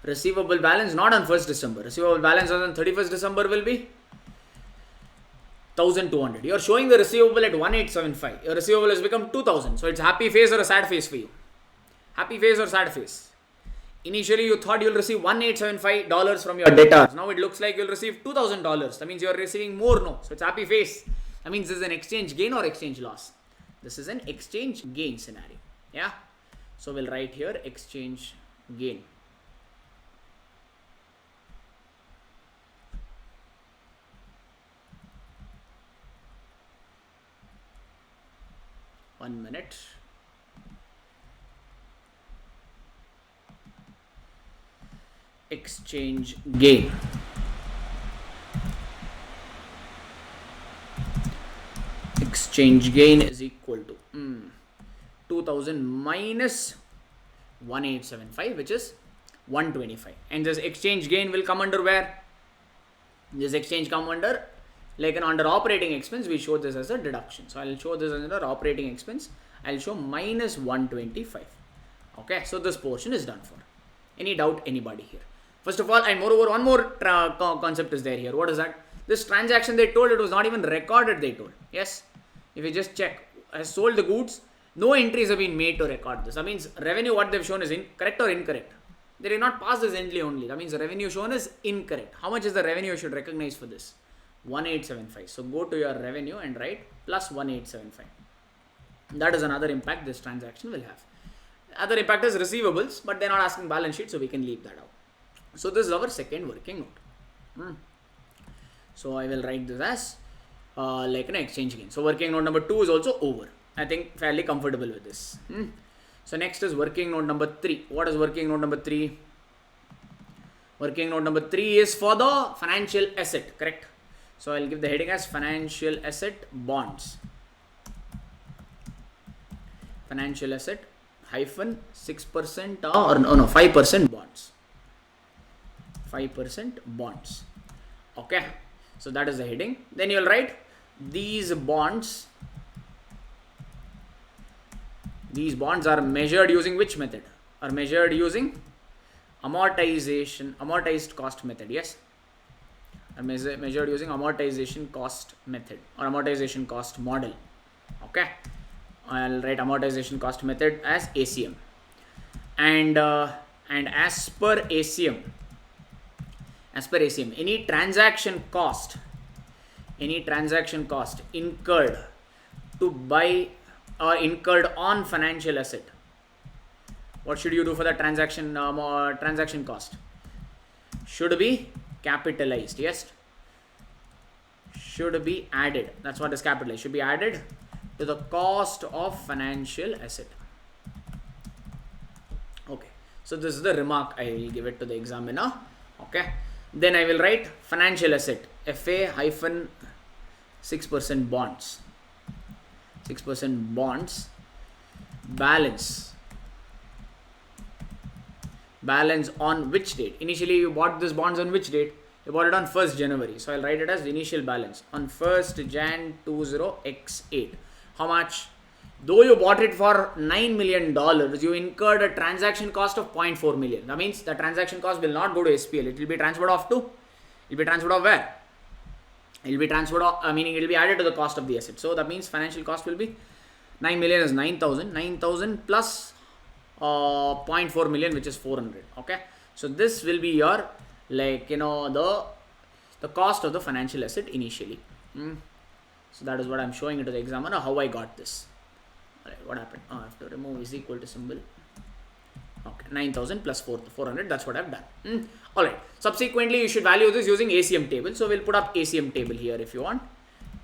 Receivable balance not on 1st December. Receivable balance on 31st December will be 1,200. You are showing the receivable at 1,875. Your receivable has become 2,000. So it's happy face or a sad face for you? Happy face or sad face? Initially, you thought you'll receive $1,875 from your debtors. Now it looks like you'll receive $2,000. That means you're receiving more, no? So it's happy face. That means this is an exchange gain or exchange loss. This is an exchange gain scenario. Yeah. So we'll write here exchange gain. One minute. Exchange gain. Exchange gain is equal to 2,000 minus 1,875, which is 125. And this exchange gain will come under where? This exchange come under, like under operating expense, we show this as a deduction. So I'll show this as under operating expense. I'll show minus 125. Okay, so this portion is done for. Any doubt, anybody here? First of all, and moreover, one more concept is there here. What is that? This transaction they told, it was not even recorded, they told. Yes. If you just check, has sold the goods, no entries have been made to record this. That means revenue what they've shown is correct or incorrect. They did not pass this entry only. That means the revenue shown is incorrect. How much is the revenue you should recognize for this? 1875. So go to your revenue and write plus 1875. That is another impact this transaction will have. Other impact is receivables, but they're not asking balance sheet, so we can leave that out. So this is our second working note. So I will write this as like an exchange gain. So working note number 2 is also over. I think fairly comfortable with this. So next is working note number 3. What is working note number 3? Working note number 3 is for the financial asset, correct? So I'll give the heading as financial asset bonds. Financial asset hyphen 6% or no 5% bonds. 5% bonds. Okay. So that is the heading. Then you will write these bonds. These bonds are measured using which method? Are measured using amortized cost method. Yes. Are measured using amortization cost method or amortization cost model. Okay. I'll write amortization cost method as ACM. And as per ACM, any transaction cost incurred to buy or incurred on financial asset, what should you do for the transaction cost? Should be capitalized. Yes, should be added. That's what is capitalized. Should be added to the cost of financial asset. Okay, so this is the remark I will give it to the examiner. Okay, then I will write financial asset FA hyphen 6% bonds. 6% bonds. Balance on which date? Initially you bought this bonds on which date? You bought it on 1st January. So I'll write it as the initial balance on 1st Jan 20X8. How much? Though you bought it for $9 million, you incurred a transaction cost of 0.4 million. That means the transaction cost will not go to SPL. It will be transferred off to, it will be transferred off where? It will be transferred off, meaning it will be added to the cost of the asset. So that means financial cost will be 9 million is 9,000 plus 0.4 million, which is 400. Okay. So this will be your, like, the cost of the financial asset initially. So that is what I'm showing it to the examiner, how I got this. Alright, what happened? I have to remove is equal to symbol. Okay, 9,000 plus 400, that's what I've done. Alright, subsequently you should value this using ACM table. So we'll put up ACM table here if you want.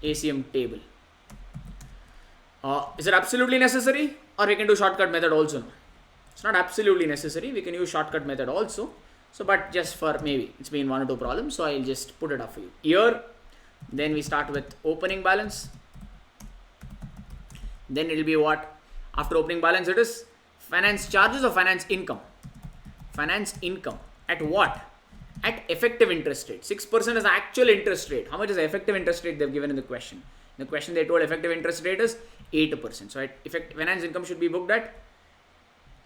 ACM table. Is it absolutely necessary, or we can do shortcut method also? No, it's not absolutely necessary. We can use shortcut method also. So, but just for maybe it's been 1 or 2 problems, so I'll just put it up for you. Year, then we start with opening balance. Then it will be what? After opening balance, it is finance charges or finance income? Finance income. At what? At effective interest rate. 6% is the actual interest rate. How much is the effective interest rate they've given in the question? In the question they told effective interest rate is 8%. So at finance income should be booked at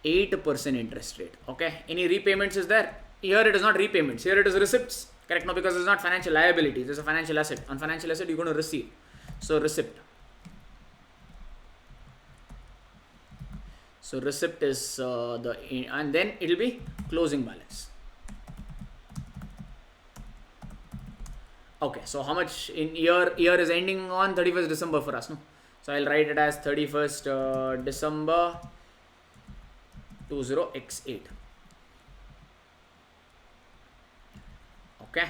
8% interest rate. Okay. Any repayments is there? Here it is not repayments. Here it is receipts. Correct? No, because it's not financial liability. This is a financial asset. On financial asset, you're going to receive. So receipt. So receipt is and then it will be closing balance. Okay, so how much in year is ending on 31st December for us, no? So I'll write it as 31st December 20X8. Okay.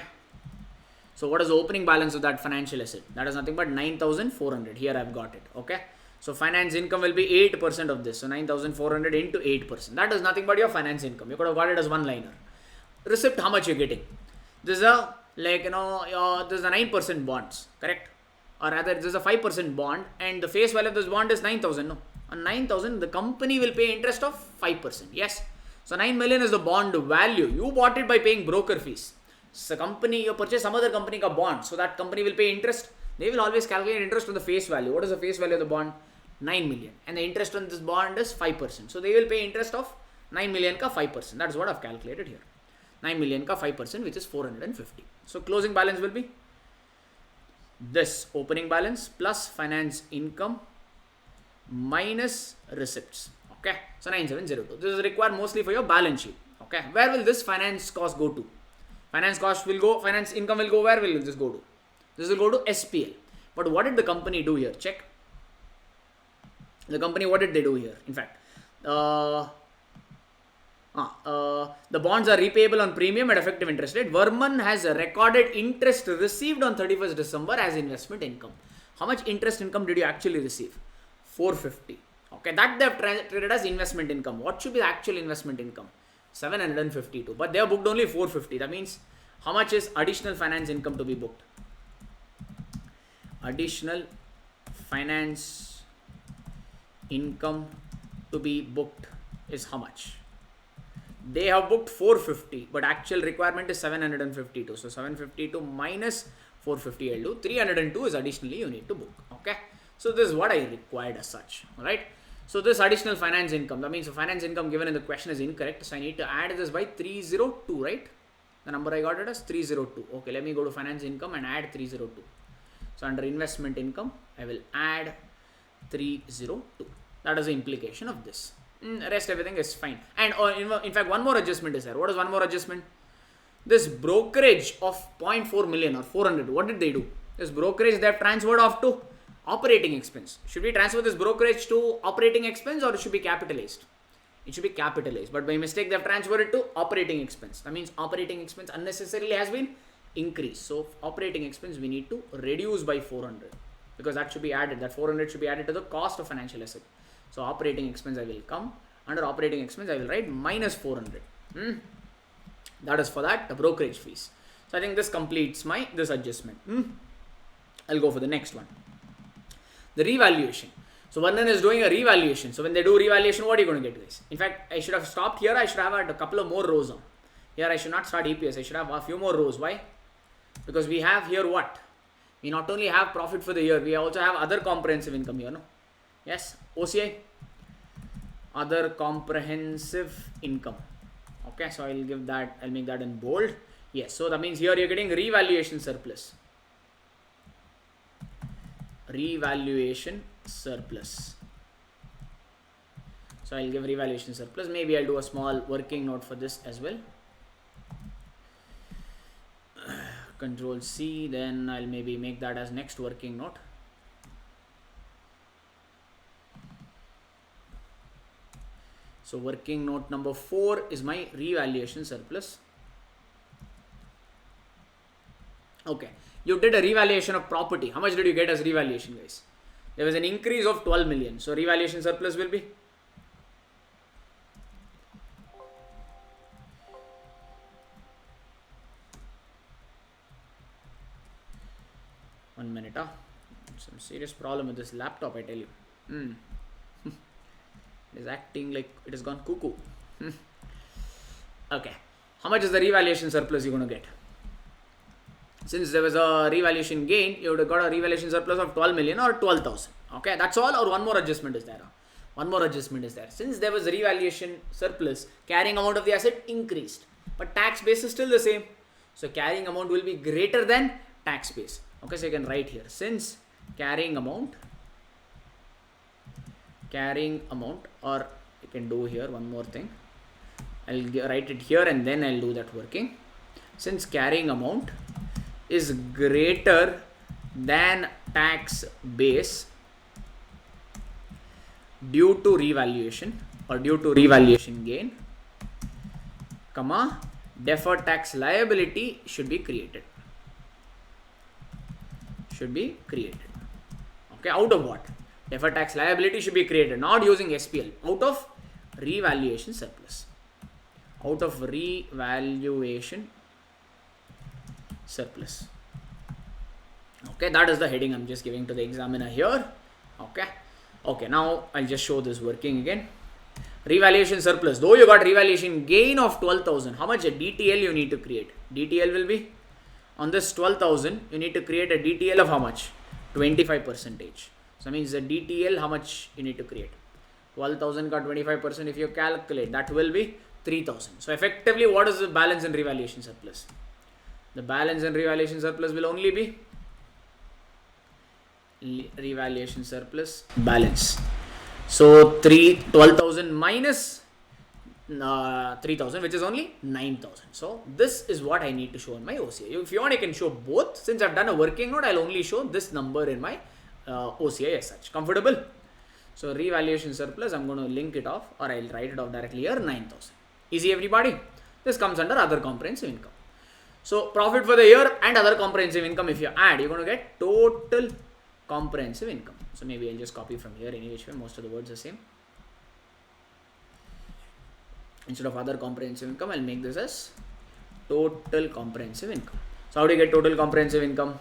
So what is the opening balance of that financial asset? That is nothing but 9,400. Here I've got it. Okay. So finance income will be 8% of this. So 9,400 into 8%. That is nothing but your finance income. You could have got it as one liner. Receipt, how much you're getting? This is a, like, this is a 9% bonds, correct? Or rather, this is a 5% bond, and the face value of this bond is 9,000. No, on 9,000, the company will pay interest of 5%. Yes. So 9 million is the bond value. You bought it by paying broker fees. So company, you purchase some other company ka bond. So that company will pay interest. They will always calculate interest on the face value. What is the face value of the bond? 9 million. And the interest on this bond is 5%. So they will pay interest of 9 million ka 5%. That is what I've calculated here. 9 million ka 5%, which is 450. So closing balance will be this opening balance plus finance income minus receipts. Okay, so 9702. This is required mostly for your balance sheet. Okay, where will this finance cost go to? Finance income will go, where will this go to? This will go to SPL. But what did the company do here? Check. The company, what did they do here? In fact, the bonds are repayable on premium at effective interest rate. Verman has recorded interest received on 31st December as investment income. How much interest income did you actually receive? 450. Okay, that they have treated as investment income. What should be the actual investment income? 752. But they have booked only 450. That means how much is additional finance income to be booked? Additional finance income to be booked is how much? They have booked 450, but actual requirement is 752. So 752 minus 450 I'll do. 302 is additionally you need to book. Okay. So this is what I required as such. Alright. So this additional finance income, that means the finance income given in the question is incorrect. So I need to add this by 302, right? The number I got it as 302. Okay, let me go to finance income and add 302. So under investment income, I will add 302. That is the implication of this. Rest everything is fine. And in fact, one more adjustment is there. What is one more adjustment? This brokerage of 0.4 million or 400. What did they do? This brokerage they have transferred off to operating expense. Should we transfer this brokerage to operating expense or it should be capitalized? It should be capitalized. But by mistake, they have transferred it to operating expense. That means operating expense unnecessarily has been increased. So operating expense we need to reduce by 400 because that should be added. That 400 should be added to the cost of financial asset. So operating expense I will come. Under operating expense I will write minus 400. That is for that, the brokerage fees. So I think this completes this adjustment. I'll go for the next one. The revaluation. So Varnan is doing a revaluation. So when they do revaluation, what are you going to get, guys? In fact, I should have stopped here. I should have had a couple of more rows on. Here I should not start EPS. I should have a few more rows. Why? Because we have here what? We not only have profit for the year, we also have other comprehensive income here, no? Yes, OCI. Other comprehensive income. Okay, so I'll give that, I'll make that in bold. Yes, so that means here you're getting revaluation surplus. Revaluation surplus. So I'll give revaluation surplus. Maybe I'll do a small working note for this as well. Control C, then I'll maybe make that as next working note. So working note number 4 is my revaluation surplus. Okay, you did a revaluation of property. How much did you get as revaluation, guys? There was an increase of 12 million. So revaluation surplus will be 1 minute. Some serious problem with this laptop, I tell you. It is acting like it has gone cuckoo. Okay, how much is the revaluation surplus you're going to get? Since there was a revaluation gain, you would have got a revaluation surplus of 12 million or 12,000. Okay, that's all, or one more adjustment is there? One more adjustment is there. Since there was a revaluation surplus, carrying amount of the asset increased, but tax base is still the same. So carrying amount will be greater than tax base. Okay, so you can write here, since carrying amount, or you can do here one more thing. I'll write it here and then I'll do that working. Since carrying amount is greater than tax base due to revaluation or due to revaluation gain, comma, deferred tax liability should be created. Okay, out of what? Deferred tax liability should be created, not using SPL, out of revaluation surplus. Out of revaluation surplus. Okay, that is the heading I'm just giving to the examiner here. Okay, now I'll just show this working again. Revaluation surplus, though you got revaluation gain of 12,000, how much a DTL you need to create? DTL will be on this 12,000, you need to create a DTL of how much? 25%. So means the DTL, how much you need to create? 12,000 got 25%. If you calculate, that will be 3,000. So effectively, what is the balance in revaluation surplus? The balance in revaluation surplus will only be revaluation surplus balance. So 12,000 minus 3,000, which is only 9,000. So this is what I need to show in my OCI. If you want, I can show both. Since I've done a working note, I'll only show this number in my OCI as such. Comfortable? So revaluation surplus, I'm going to link it off, or I'll write it off directly here, 9,000. Easy, everybody? This comes under other comprehensive income. So profit for the year and other comprehensive income, if you add, you're going to get total comprehensive income. So maybe I'll just copy from here any which way. Most of the words are same. Instead of other comprehensive income, I'll make this as total comprehensive income. So how do you get total comprehensive income?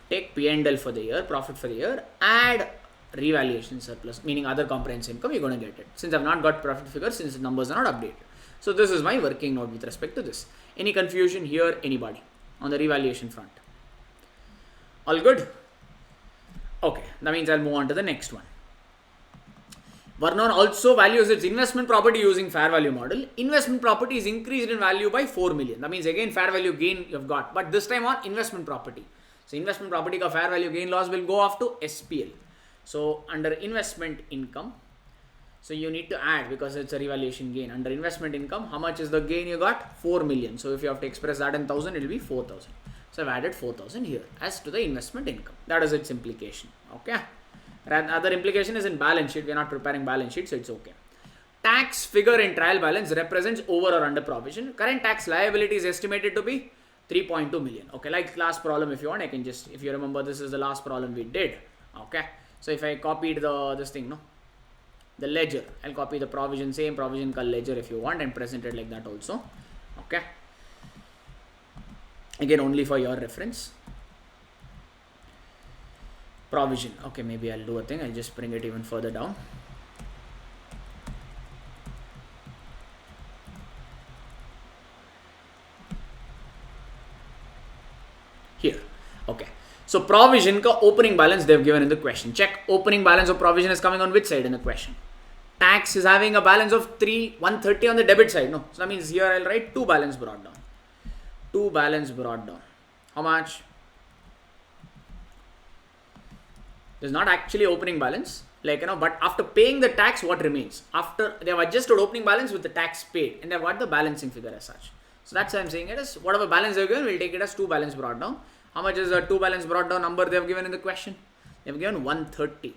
Take P&L for the year, profit for the year, add revaluation surplus, meaning other comprehensive income, you're going to get it. Since I've not got profit figures, since the numbers are not updated. So this is my working note with respect to this. Any confusion here, anybody on the revaluation front? All good? Okay, that means I'll move on to the next one. Vernon also values its investment property using fair value model. Investment property is increased in value by 4 million. That means again fair value gain you've got, but this time on investment property. So investment property ka fair value gain loss will go off to SPL. So under investment income, so you need to add, because it's a revaluation gain. Under investment income, how much is the gain you got? 4 million. So if you have to express that in 1,000, it will be 4,000. So I've added 4,000 here as to the investment income. That is its implication. Okay. Other implication is in balance sheet. We are not preparing balance sheet, so it's okay. Tax figure in trial balance represents over or under provision. Current tax liability is estimated to be 3.2 million. Okay, like last problem, if you want, I can just, if you remember, this is the last problem we did. Okay, so if I copied the ledger, I'll copy the provision, same provision called ledger if you want, and present it like that also. Okay, again only for your reference. Provision. Okay, maybe I'll do a thing. I'll just bring it even further down. Here. Okay. So provision ka opening balance they've given in the question. Check opening balance of provision is coming on which side in the question. Tax is having a balance of 130 on the debit side. No. So that means here I'll write 2 balance brought down. 2 balance brought down. How much? There's not actually opening balance, like, but after paying the tax, what remains? After they have adjusted opening balance with the tax paid, and they've got the balancing figure as such. So that's why I'm saying it is whatever balance they've given, we'll take it as 2 balance brought down. How much is the 2 balance brought down number they've given in the question? They've given 130.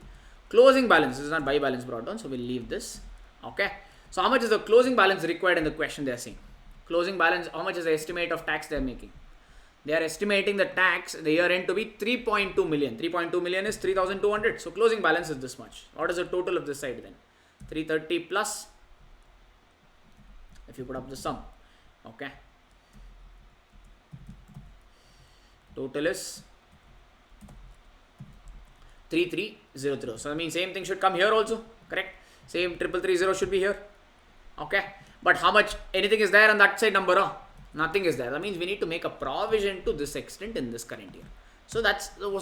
Closing balance, this is not buy balance brought down, so we'll leave this. Okay. So how much is the closing balance required in the question they're saying? Closing balance, how much is the estimate of tax they're making? They are estimating the tax the year end to be 3.2 million. 3.2 million is 3,200. So closing balance is this much. What is the total of this side then? 330 plus, if you put up the sum. Okay. Total is 3300. So that means same thing should come here also. Correct? Same 3330 should be here. Okay. But how much, anything is there on that side number? Nothing is there. That means we need to make a provision to this extent in this current year. So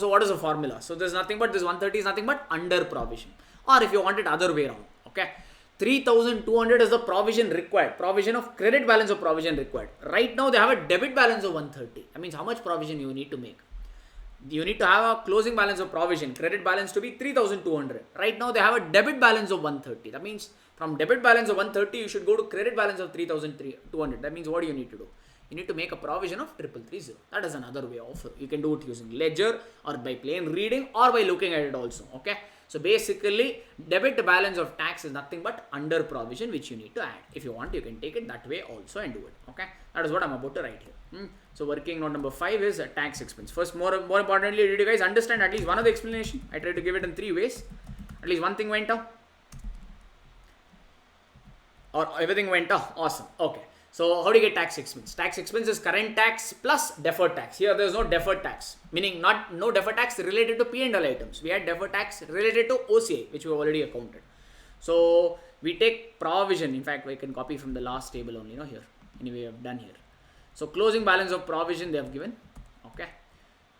what is the formula? So there's nothing but this 130 is nothing but under provision. Or if you want it other way around. Okay. 3,200 is the provision required. Provision of credit balance of provision required. Right now they have a debit balance of 130. That means how much provision you need to make? You need to have a closing balance of provision. Credit balance to be 3,200. Right now they have a debit balance of 130. That means from debit balance of 130, you should go to credit balance of 3,200. That means what do you need to do? You need to make a provision of 3330. That is another way of, you can do it using ledger or by plain reading or by looking at it also. Okay. So basically debit balance of tax is nothing but under provision which you need to add. If you want, you can take it that way also and do it. Okay. That is what I'm about to write here. So working note number 5 is a tax expense. First, more importantly, did you guys understand at least one of the explanation? I tried to give it in 3 ways. At least one thing went out. Or everything went off. Awesome. Okay. So how do you get tax expense? Tax expense is current tax plus deferred tax. Here there is no deferred tax, meaning no deferred tax related to P&L items. We had deferred tax related to OCI, which we have already accounted. So we take provision. In fact, we can copy from the last table only. Here. Anyway, we have done here. So closing balance of provision they have given. Okay.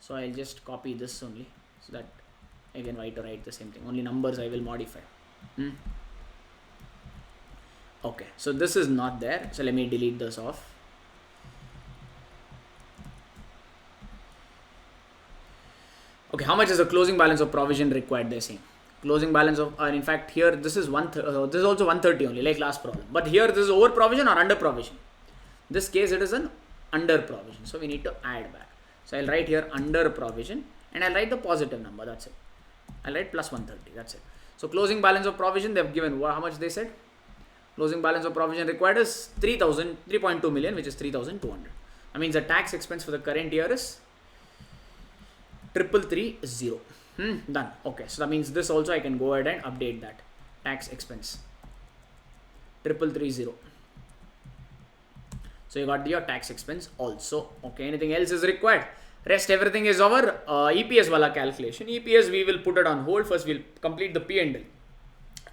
So I'll just copy this only, so that again why to write the same thing. Only numbers I will modify. Okay, so this is not there. So let me delete this off. Okay, how much is the closing balance of provision required? They're saying closing balance of, in fact, here this is this is also 130 only, like last problem. But here this is over provision or under provision. This case it is an under provision, so we need to add back. So I'll write here under provision, and I'll write the positive number. That's it. I'll write plus 130. That's it. So closing balance of provision, they've given how much they said. Closing balance of provision required is 3.2 million, which is 3,200. That means the tax expense for the current year is 3330. Done. Okay, so that means this also I can go ahead and update that tax expense 3330. So you got your tax expense also. Okay, anything else is required? Rest everything is our EPS wala calculation. EPS we will put it on hold. First we'll complete the P&L.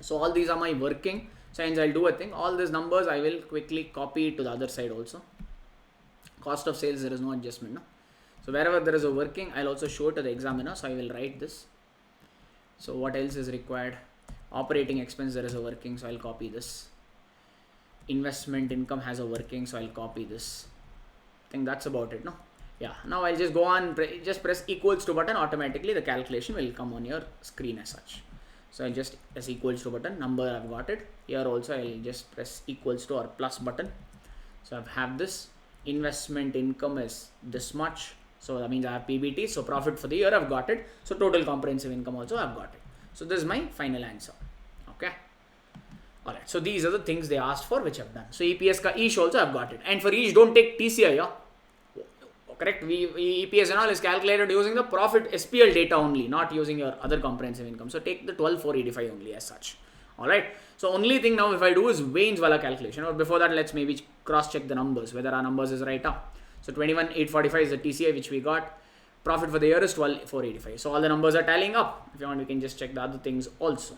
So all these are my working. So hence I'll do a thing. All these numbers I will quickly copy to the other side also. Cost of sales, there is no adjustment. No? So wherever there is a working, I'll also show to the examiner. So I will write this. So what else is required? Operating expense, there is a working. So I'll copy this. Investment income has a working. So I'll copy this. I think that's about it. No? Yeah. Now I'll just go on, just press equals to button. Automatically the calculation will come on your screen as such. So I'll just press equals to button. Number I've got it. Here also I'll just press equals to or plus button. So I have this. Investment income is this much. So that means I have PBT. So profit for the year I've got it. So total comprehensive income also I've got it. So this is my final answer. Okay. Alright. So these are the things they asked for, which I've done. So EPS ka each also I've got it. And for each don't take TCI. Yeah? Correct. EPS and all is calculated using the profit SPL data only, not using your other comprehensive income. So take the 12,485 only as such. Alright. So only thing now if I do is range wala calculation. Or before that, let's maybe cross check the numbers, whether our numbers is right up. So 21,845 is the TCI which we got. Profit for the year is 12,485. So all the numbers are tallying up. If you want, we can just check the other things also.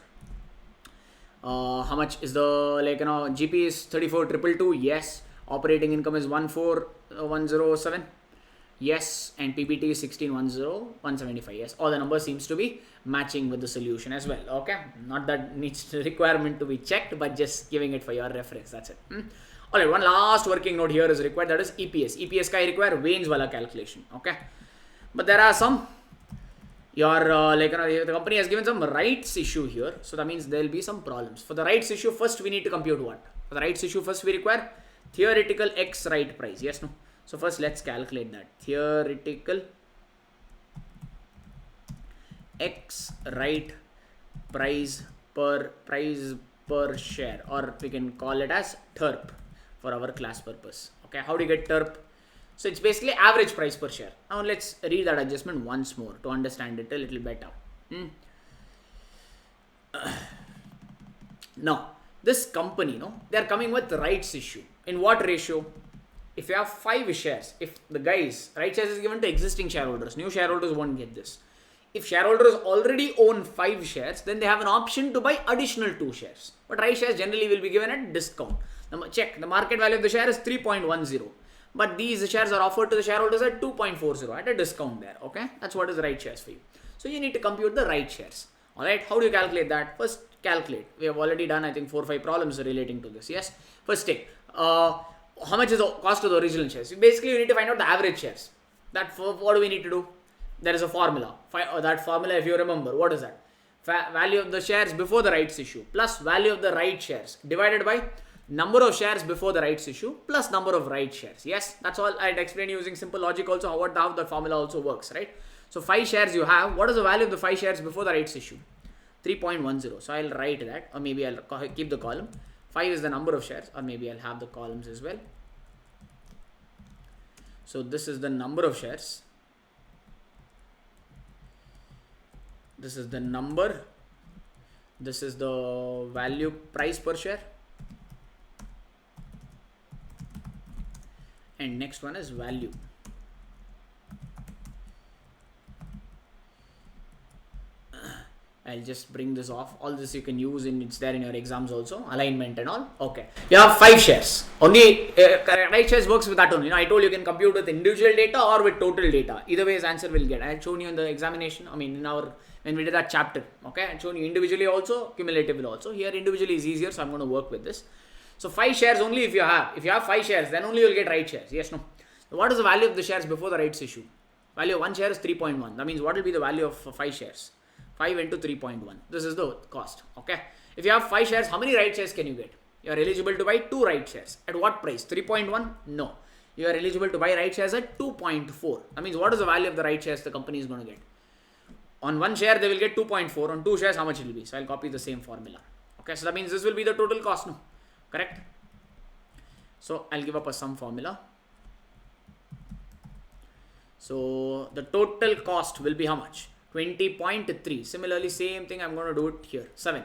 How much is the, like, GP is 34,222. Yes. Operating income is 14,107. Yes. And PBT is 16,175. Yes. All the numbers seems to be matching with the solution as well. Okay. Not that needs requirement to be checked, but just giving it for your reference. That's it. Alright, one last working note here is required, that is EPS. EPS ka I require range wala calculation. Okay. But there are some, the company has given some rights issue here. So that means there will be some problems. For the rights issue, first we need to compute what? For the rights issue, first we require theoretical X right price. Yes, no? So first let's calculate that. Theoretical X right price per share, or we can call it as TERP for our class purpose. Okay, how do you get TERP? So it's basically average price per share. Now let's read that adjustment once more to understand it a little better. Now this company, they are coming with rights issue. In what ratio? If you have 5 shares, if the guys, right shares is given to existing shareholders, new shareholders won't get this. If shareholders already own 5 shares, then they have an option to buy additional 2 shares. But right shares generally will be given at discount. Now check, the market value of the share is 3.10. But these shares are offered to the shareholders at 2.40 at a discount there. Okay, that's what is right shares for you. So you need to compute the right shares. Alright, how do you calculate that? First calculate. We have already done I think 4 or 5 problems relating to this. Yes. First take, how much is the cost of the original shares? Basically you need to find out the average shares. What do we need to do? There is a formula. That formula, if you remember, what is that? Value of the shares before the rights issue plus value of the right shares divided by number of shares before the rights issue plus number of right shares. Yes, that's all. I'd explain using simple logic also how the formula also works, right? So 5 shares you have. What is the value of the 5 shares before the rights issue? 3.10. So I'll write that, or maybe I'll keep the column. 5 is the number of shares, or maybe I'll have the columns as well. So this is the number of shares. This is the number. This is the value price per share. And next one is value. I'll just bring this off. All this you can use it's there in your exams also, alignment and all. Okay, you have 5 shares. Only right shares works with that only. I told you can compute with individual data or with total data. Either way, his answer will get. I had shown you in the examination. When we did that chapter. Okay, I had shown you individually also, cumulatively also. Here individually is easier, so I'm going to work with this. So 5 shares only if you have. If you have 5 shares, then only you'll get right shares. Yes, no. So what is the value of the shares before the rights issue? Value of one share is 3.1. That means what will be the value of 5 shares? 5 into 3.1. This is the cost. Okay. If you have 5 shares, how many right shares can you get? You are eligible to buy 2 right shares. At what price? 3.1? No. You are eligible to buy right shares at 2.4. That means what is the value of the right shares the company is going to get? On one share, they will get 2.4. On 2 shares, how much it will be? So I'll copy the same formula. Okay. So that means this will be the total cost. No. Correct? So I'll give up a sum formula. So the total cost will be how much? 20.3. Similarly, same thing I'm going to do it here. 7.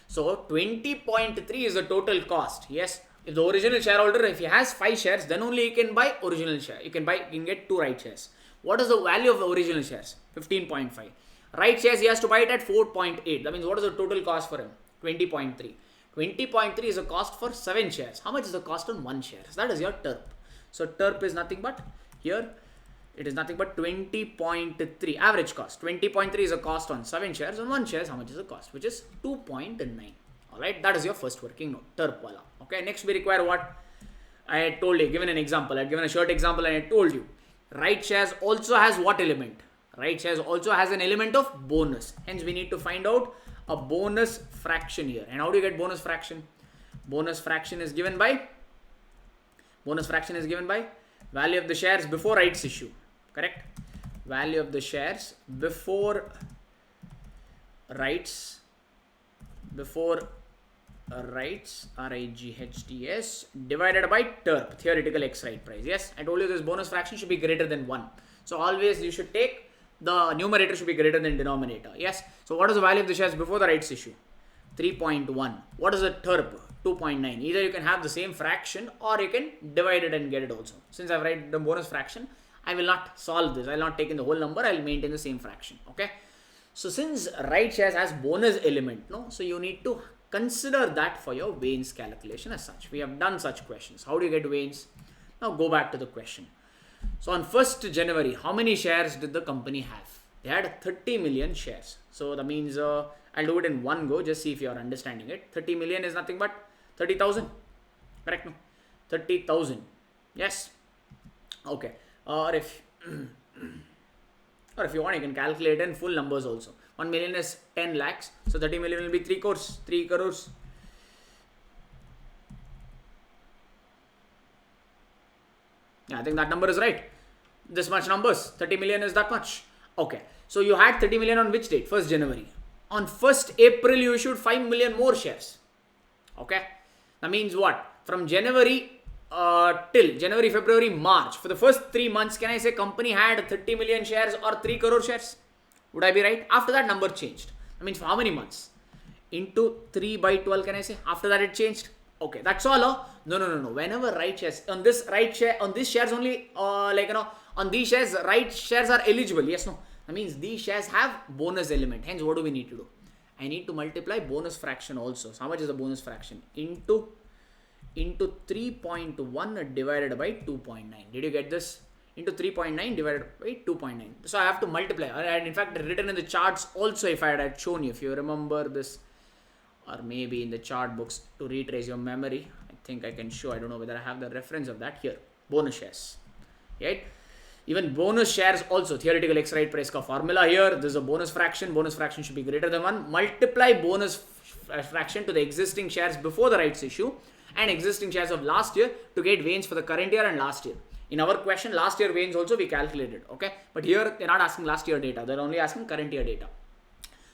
So 20.3 is the total cost. Yes. If the original shareholder, if he has 5 shares, then only he can buy original share. You can get 2 right shares. What is the value of the original shares? 15.5. Right shares, he has to buy it at 4.8. That means what is the total cost for him? 20.3. 20.3 is the cost for 7 shares. How much is the cost on 1 share? So that is your TERP. So TERP is nothing but here. It is nothing but 20.3 average cost. 20.3 is a cost on 7 shares. On 1 shares, how much is the cost? Which is 2.9. Alright, that is your first working note. TERP wala. Okay, next we require what? I had told you, given an example. I had given a short example and I told you. Right shares also has what element? Right shares also has an element of bonus. Hence, we need to find out a bonus fraction here. And how do you get bonus fraction? Bonus fraction is given by value of the shares before rights issue. Correct? Value of the shares before rights, RIGHTS, divided by TERP, theoretical X right price. Yes, I told you this bonus fraction should be greater than 1. So always you should take the numerator should be greater than denominator. Yes. So what is the value of the shares before the rights issue? 3.1. What is the TERP? 2.9. Either you can have the same fraction or you can divide it and get it also. Since I've written the bonus fraction, I will not solve this. I will not take in the whole number. I will maintain the same fraction. Okay. So since right shares has bonus element, no, so you need to consider that for your Wayne's calculation as such. We have done such questions. How do you get Wayne's? Now go back to the question. So on 1st January, how many shares did the company have? They had 30 million shares. So that means I'll do it in one go. Just see if you are understanding it. 30 million is nothing but 30,000. Correct? No? 30,000. Yes. Okay. Or if you want, you can calculate in full numbers also. 1 million is 10 lakhs. So 30 million will be 3 crores. 3 crores. Yeah, I think that number is right. This much numbers. 30 million is that much. Okay. So you had 30 million on which date? 1st January. On 1st April, you issued 5 million more shares. Okay. That means what? From January till January, February, March. For the first 3 months, can I say company had 30 million shares or 3 crore shares? Would I be right? After that, number changed. That means for how many months? Into 3 by 12, can I say? After that, it changed. Okay, that's all. No. Whenever right shares, on this shares only, on these shares, right shares are eligible. Yes, no. That means these shares have bonus element. Hence, what do we need to do? I need to multiply bonus fraction also. So how much is the bonus fraction? Into 3.1 divided by 2.9. Did you get this? Into 3.9 divided by 2.9. So I have to multiply. And in fact, written in the charts also, if I had shown you, if you remember this, or maybe in the chart books to retrace your memory, I think I can show. I don't know whether I have the reference of that here. Bonus shares. Right? Even bonus shares also, theoretical X right price ka formula here. This is a bonus fraction. Bonus fraction should be greater than 1. Multiply bonus fraction to the existing shares before the rights issue and existing shares of last year to get Wayne's for the current year and last year. In our question, last year Wayne's also we calculated. Okay. But here they're not asking last year data. They're only asking current year data.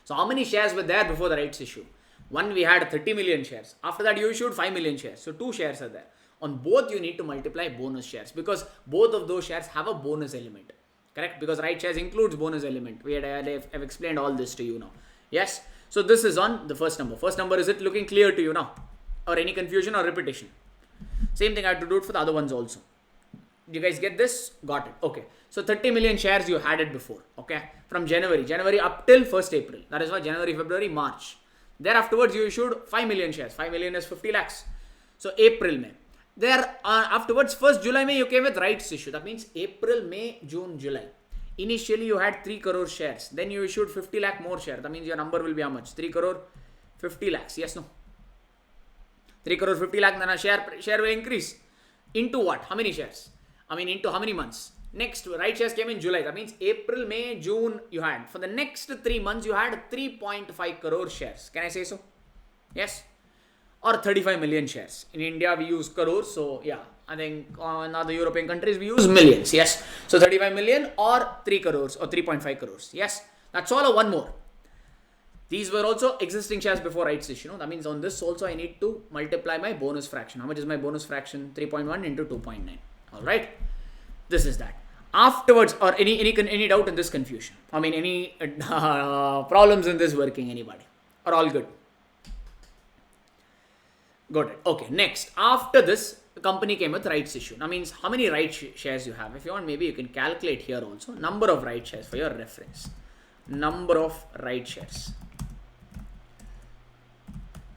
So how many shares were there before the rights issue? One, we had 30 million shares. After that, you issued 5 million shares. So 2 shares are there. On both, you need to multiply bonus shares because both of those shares have a bonus element. Correct? Because right shares includes bonus element. I've explained all this to you now. Yes. So this is on the first number. First number, is it looking clear to you now? Or any confusion or repetition? Same thing I have to do it for the other ones also. Do you guys get this? Got it. Okay. So 30 million shares you had it before. Okay. From January up till 1st April. That is why January, February, March. There afterwards you issued 5 million shares. 5 million is 50 lakhs. So April, May. There afterwards 1st July, May you came with rights issue. That means April, May, June, July. Initially you had 3 crore shares. Then you issued 50 lakh more shares. That means your number will be how much? 3 crore 50 lakhs. Yes, no? 3 crore 50 lakh, then a share will increase. Into what? How many shares? I mean into how many months? Next, right shares came in July. That means April, May, June you had. For the next 3 months, you had 3.5 crore shares. Can I say so? Yes. Or 35 million shares. In India, we use crores. So, yeah. I think in other European countries, we use millions. Yes. So, 35 million or 3 crores or 3.5 crores. Yes. That's all or one more. These were also existing shares before rights issue. That means on this also I need to multiply my bonus fraction. How much is my bonus fraction? 3.1 into 2.9. All right. This is that. Afterwards, or any doubt in this confusion? I mean, any problems in this working? Anybody? Or all good? Got it. Okay. Next, after this, the company came with rights issue. That means how many rights shares you have. If you want, maybe you can calculate here also. Number of rights shares for your reference. Number of rights shares.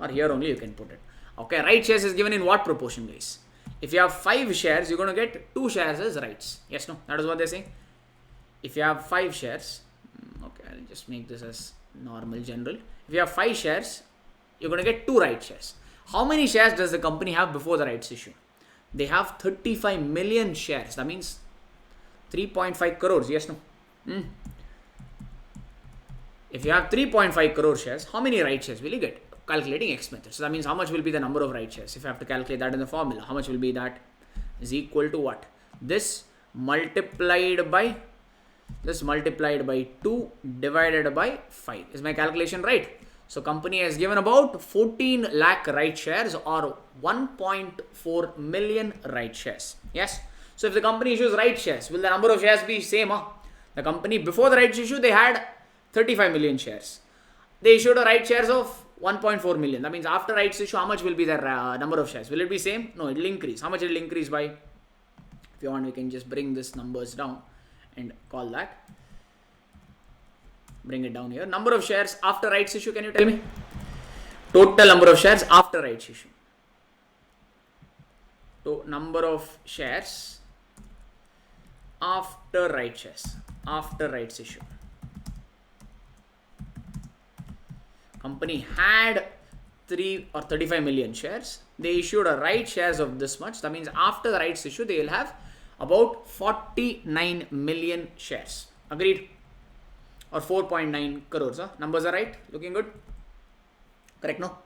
Or here only you can put it. Okay. Rights shares is given in what proportion, guys? If you have 5 shares, you're going to get 2 shares as rights. Yes, no? That is what they're saying. If you have 5 shares, okay, I'll just make this as normal, general. If you have 5 shares, you're going to get 2 rights shares. How many shares does the company have before the rights issue? They have 35 million shares. That means 3.5 crores. Yes, no? If you have 3.5 crore shares, how many rights shares will you get? Calculating X method. So that means how much will be the number of right shares? If I have to calculate that in the formula, how much will be that? Is equal to what? This multiplied by 2 divided by 5. Is my calculation right? So company has given about 14 lakh right shares or 1.4 million right shares. Yes. So if the company issues right shares, will the number of shares be same? The company before the rights issue, they had 35 million shares. They issued a right shares of 1.4 million. That means after rights issue, how much will be their number of shares? Will it be same? No, it will increase. How much it will increase by? If you want, we can just bring this numbers down and call that. Bring it down here. Number of shares after rights issue, can you tell me? Total number of shares after rights issue. So number of shares after rights shares. After rights issue. Company had 3 or 35 million shares. They issued a right shares of this much. That means after the rights issue, they will have about 49 million shares. Agreed? Or 4.9 crores. Huh? Numbers are right? Looking good? Correct, no?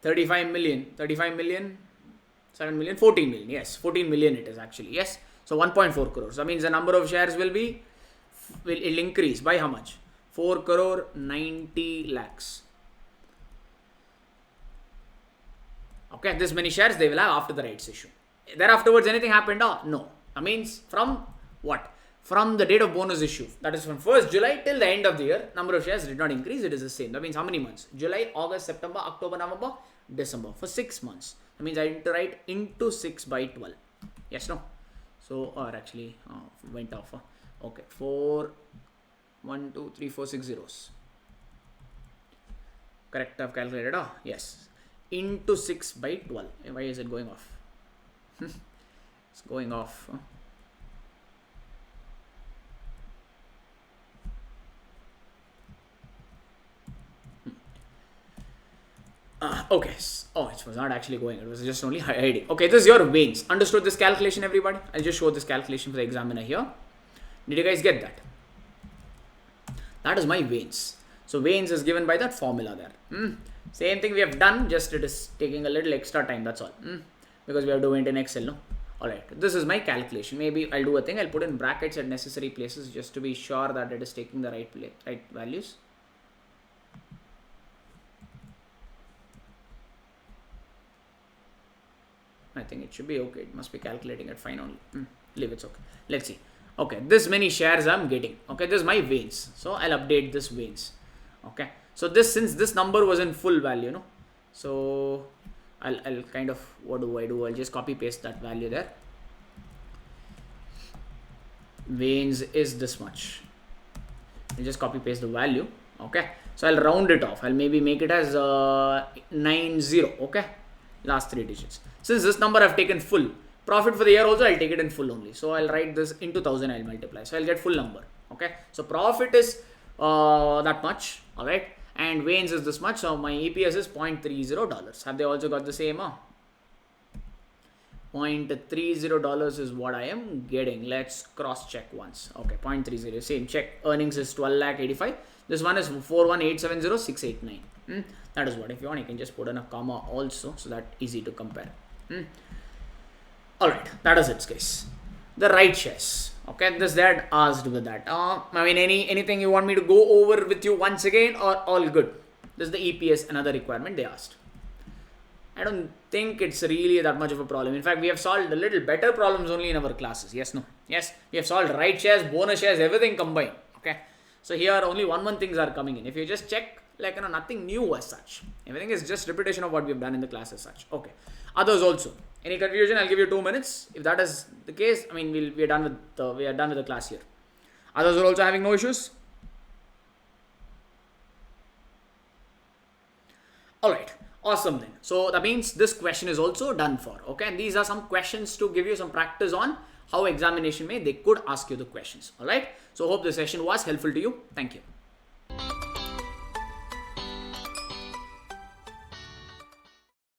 35 million, 7 million, 14 million. Yes, 14 million it is actually. Yes. So 1.4 crores. That means the number of shares will increase by how much? 4 crore 90 lakhs. Okay, this many shares they will have after the rights issue. Thereafterwards, anything happened? No. That means from what? From the date of bonus issue. That is from 1st July till the end of the year. Number of shares did not increase. It is the same. That means how many months? July, August, September, October, November, December. For 6 months. That means I need to write into 6 by 12. Yes, no? So, or actually, went off. Okay, 4, 1, 2, 3, 4, 6 zeros. Correct, I've calculated. Yes. Into 6 by 12. Why is it going off? It's going off. Okay. Oh, it was not actually going. It was just only hiding. Okay, this is your veins. Understood this calculation, everybody? I'll just show this calculation for the examiner here. Did you guys get that? That is my veins. So veins is given by that formula there. Same thing we have done, just it is taking a little extra time, that's all. Because we have to do it in Excel, no? Alright, this is my calculation. Maybe I'll do a thing, I'll put in brackets at necessary places just to be sure that it is taking the right values. I think it should be okay. It must be calculating it fine only. Leave it's okay. Let's see. Okay, this many shares I'm getting. Okay, this is my veins. So I'll update this veins. Okay. So this, since this number was in full value, no? So I'll kind of, what do I do? I'll just copy paste that value there. Veins is this much. I'll just copy paste the value. Okay. So I'll round it off. I'll maybe make it as 90. Okay. Last 3 digits. Since this number I've taken full. Profit for the year also I'll take it in full only. So I'll write this into 1000. I'll multiply. So I'll get full number. Okay. So profit is that much. Alright. And veins is this much. So my EPS is $0.30. Have they also got the same? $0.30 is what I am getting. Let's cross check once. Okay, 0.30, same check. Earnings is 12,85,000. This one is 41870,689. That is what. If you want, you can just put in a comma also, so that easy to compare. Alright, that is it, guys. The right shares. Okay, this that asked with that. I mean, anything you want me to go over with you once again, or all good? This is the EPS, another requirement they asked. I don't think it's really that much of a problem. In fact, we have solved a little better problems only in our classes. Yes, no. Yes, we have solved right shares, bonus shares, everything combined. Okay. So here only one things are coming in. If you just check, like, nothing new as such. Everything is just repetition of what we have done in the class as such. Okay. Others also. Any confusion? I'll give you 2 minutes. If that is the case, I mean, we are done with the class here. Others are also having no issues. All right. Awesome then. So that means this question is also done for. Okay. And these are some questions to give you some practice on how examination they could ask you the questions. All right. So hope the session was helpful to you. Thank you.